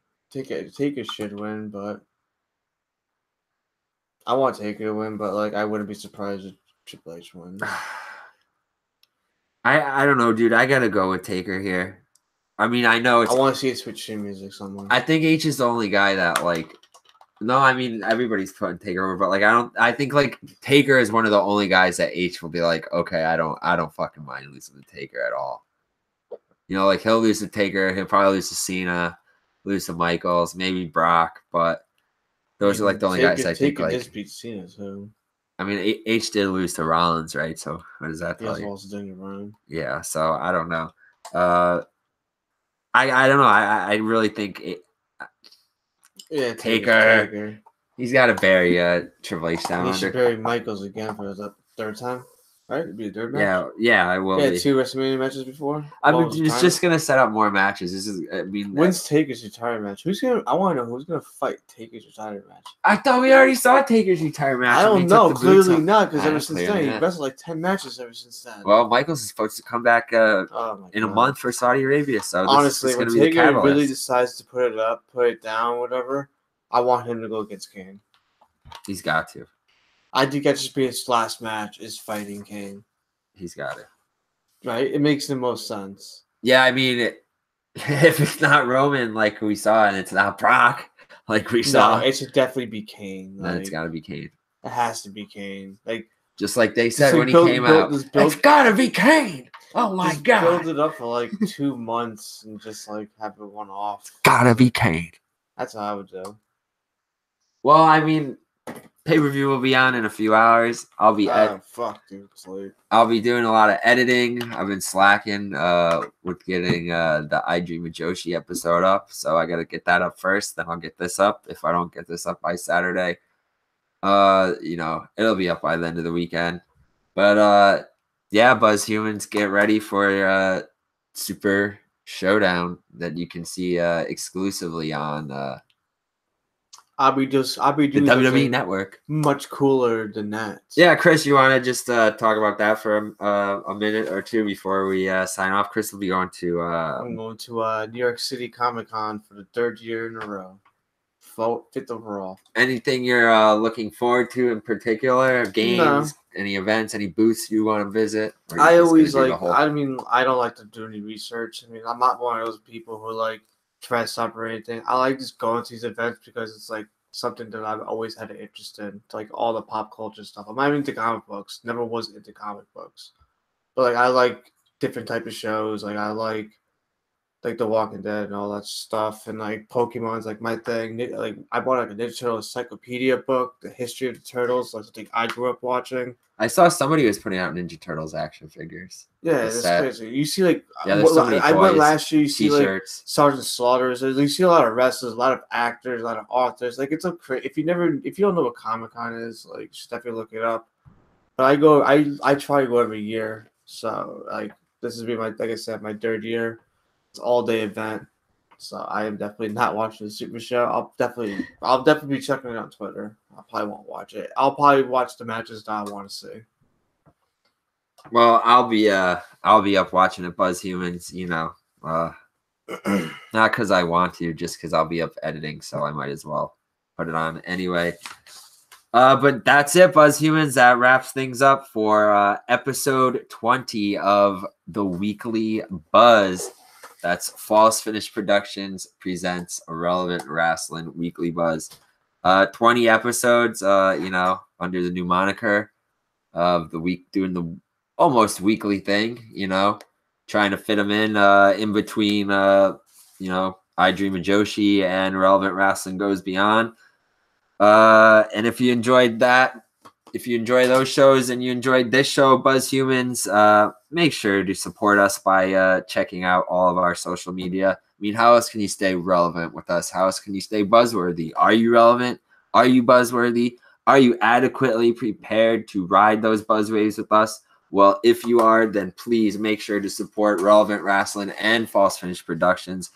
win, but I want Taker to win, but like I wouldn't be surprised if Triple H wins. I don't know, dude. I gotta go with Taker here. I mean, I know it's. I want to see a switch to music somewhere. I think H is the only guy that like. No, I mean everybody's putting Taker over, but like I think like Taker is one of the only guys that H will be like, okay, I don't fucking mind losing to Taker at all. Like he'll lose to Taker, he'll probably lose to Cena, lose to Michaels, maybe Brock, but those are like the only guys I think like. Just beat Cena, so. I mean, H did lose to Rollins, right? So what does that tell you? Yeah, so I don't know. I don't know. I really think Yeah, Taker. He's got to bury Triple H down He under. should bury Michaels again for the third time, right? It'd be a third match. Yeah, I will. Yeah, be. 2 WrestleMania matches before. I mean, it's just gonna set up more matches. This is, I mean, When's Taker's retirement match? Who's gonna? I want to know who's gonna fight Taker's retirement match. I thought we already saw Taker's retirement match. I when don't he took know. the boots Clearly off. not, because Yeah, ever since clearly then he not. wrestled like 10 matches ever since then. Well, Michaels is supposed to come back Oh my in a God. month for Saudi Arabia, so Honestly, this is when going to be the Taker catalyst. really decides to put it up, put it down, whatever, I want him to go against Kane. He's got to. I think that should be his last match is fighting Kane. He's got it. Right? It makes the most sense. Yeah, I mean, if it's not Roman like we saw, and it's not Brock like we saw, No, it should definitely be Kane. then Like, it's got to be Kane. it has to be Kane. Like, Just like they said like when he build- came build- out, just build- it's got to be Kane. Oh my just God, build it up for like 2 months and just like have it one off. got to be Kane. That's what I would do. Well, I mean, pay-per-view will be on in a few hours. I'll be Fuck, dude. It's late. I'll be doing a lot of editing. I've been slacking with getting the I Dream of Joshi episode up. So I got to get that up first. Then I'll get this up. If I don't get this up by Saturday, it'll be up by the end of the weekend. But yeah, Buzz Humans, get ready for Super Showdown that you can see exclusively on I'll be the doing WWE something Network. much cooler than that. Yeah, Chris, you want to just talk about that for a minute or two before we sign off? Chris will be going to I'm going to New York City Comic Con for the 3rd year in a row. 5th overall. anything you're looking forward to in particular? Games, any events, any booths you want to visit? Or you're I just gonna always do the like. whole- I mean, I don't like to do any research. I mean, I'm not one of those people who like dress up or anything. I like just going to these events because it's like something that I've always had an interest in, like all the pop culture stuff. I'm not even into comic books. Never was into comic books, but like I like different type of shows. Like I like The Walking Dead and all that stuff, and like Pokemon's like my thing. Like I bought like a Ninja Turtle encyclopedia book, the history of the turtles. Like something I grew up watching. I saw somebody was putting out Ninja Turtles action figures. Yeah, The that's set. crazy. You see, like, Yeah, there's so many I went toys, last year. You see, like, T-shirts. Sergeant Slaughter's. You see a lot of wrestlers, a lot of actors, a lot of authors. Like, it's a if you don't know what Comic Con is, like, you should definitely look it up. But I try to go every year. So, like, this is like I said, my 3rd year. It's an all-day event. So I am definitely not watching the Super Show. I'll definitely be checking it on Twitter. I probably won't watch it. I'll probably watch the matches that I want to see. Well, I'll be up watching it, Buzz Humans, not because I want to, just because I'll be up editing, so I might as well put it on anyway. But that's it, Buzz Humans. That wraps things up for episode 20 of the Weekly Buzz. That's False Finish Productions presents Irrelevant Wrestling Weekly Buzz. 20 episodes, under the new moniker of the week, doing the almost weekly thing, trying to fit them in between, I Dream of Joshi and Relevant Wrestling Goes Beyond. And if you enjoyed that, if you enjoy those shows and you enjoyed this show, Buzz Humans, make sure to support us by checking out all of our social media. I mean, how else can you stay relevant with us? How else can you stay buzzworthy? Are you relevant? Are you buzzworthy? Are you adequately prepared to ride those buzz waves with us? Well, if you are, then please make sure to support Relevant Wrestling and False Finish Productions,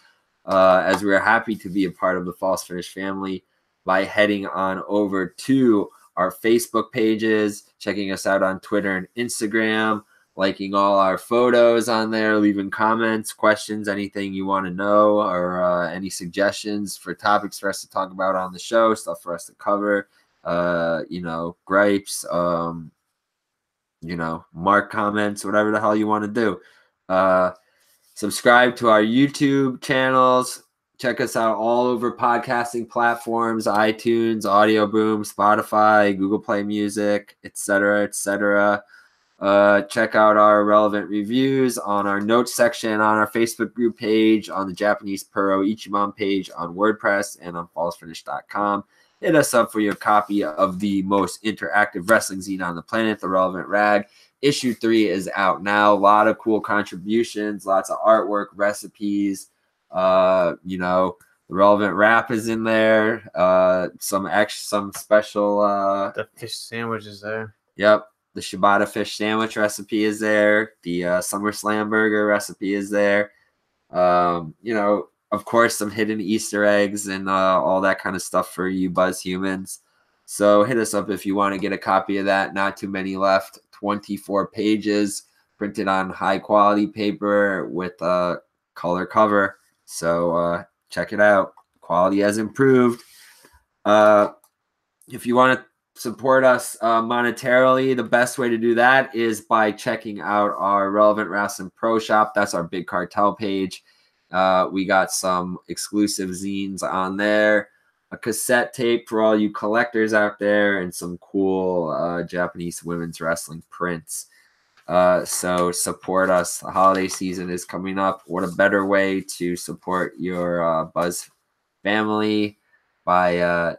as we're happy to be a part of the False Finish family by heading on over to our Facebook pages, checking us out on Twitter and Instagram, liking all our photos on there, leaving comments, questions, anything you want to know, or any suggestions for topics for us to talk about on the show, stuff for us to cover, gripes, mark comments, whatever the hell you want to do. Subscribe to our YouTube channels. Check us out all over podcasting platforms, iTunes, Audio Boom, Spotify, Google Play Music, etc., etc. Check out our relevant reviews on our notes section on our Facebook group page, on the Japanese Puro Ichiban page on WordPress, and on fallsfinish.com. Hit us up for your copy of the most interactive wrestling zine on the planet, The Relevant Rag. Issue 3 is out now. A lot of cool contributions, lots of artwork, recipes, the The Relevant Wrap is in there. Some special. The fish sandwich is there. Yep. The Shibata fish sandwich recipe is there. The SummerSlam burger recipe is there. Of course, some hidden Easter eggs and all that kind of stuff for you Buzz humans. So hit us up if you want to get a copy of that. Not too many left. 24 pages, printed on high quality paper with a color cover. So check it out. Quality has improved. If you want to support us monetarily, the best way to do that is by checking out our Relevant Wrestling Pro Shop. That's our Big Cartel page. We got some exclusive zines on there, a cassette tape for all you collectors out there, and some cool Japanese women's wrestling prints. So support us. The holiday season is coming up. What a better way to support your Buzz family by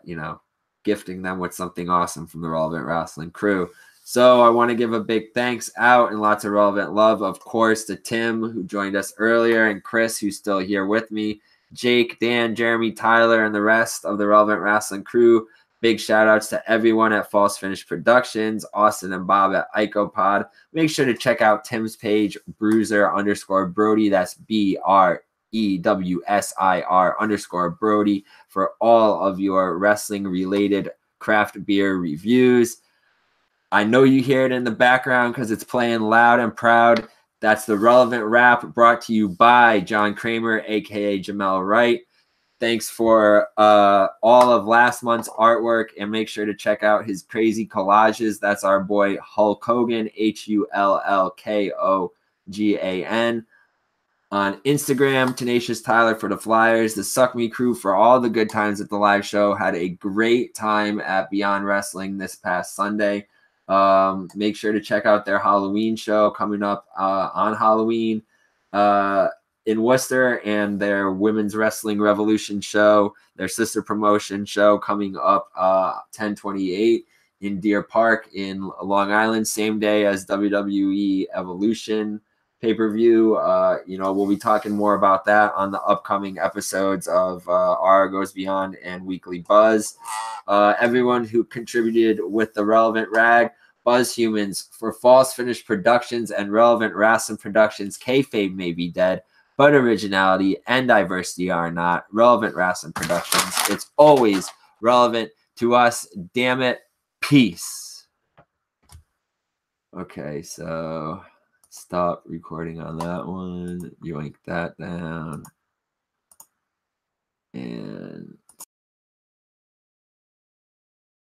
gifting them with something awesome from the Relevant Wrestling crew. So I want to give a big thanks out and lots of relevant love, of course, to Tim, who joined us earlier, and Chris, who's still here with me, Jake, Dan, Jeremy, Tyler, and the rest of the Relevant Wrestling crew. Big shout outs to everyone at False Finish Productions, Austin and Bob at IcoPod. Make sure to check out Tim's page, Bruiser_Brody. That's BREWSIR_Brody for all of your wrestling related craft beer reviews. I know you hear it in the background because it's playing loud and proud. That's the Relevant Wrap, brought to you by John Kramer, aka Jamel Wright. Thanks for all of last month's artwork, and make sure to check out his crazy collages. That's our boy Hulk Hogan, HULLKOGAN. On Instagram, Tenacious Tyler for the Flyers, the Suck Me crew for all the good times at the live show. Had a great time at Beyond Wrestling this past Sunday. Make sure to check out their Halloween show coming up on Halloween in Worcester, and their Women's Wrestling Revolution show, their sister promotion show coming up 10/28 in Deer Park in Long Island, same day as WWE Evolution pay-per-view. We'll be talking more about that on the upcoming episodes of Aura Goes Beyond and Weekly Buzz. Everyone who contributed with the Relevant Rag, Buzz Humans, for False Finish Productions and Relevant Wrestling Productions, kayfabe may be dead, but originality and diversity are not. Relevant Wrestling Productions, it's always relevant to us. Damn it. Peace. Okay, so stop recording on that one. Yoink that down. And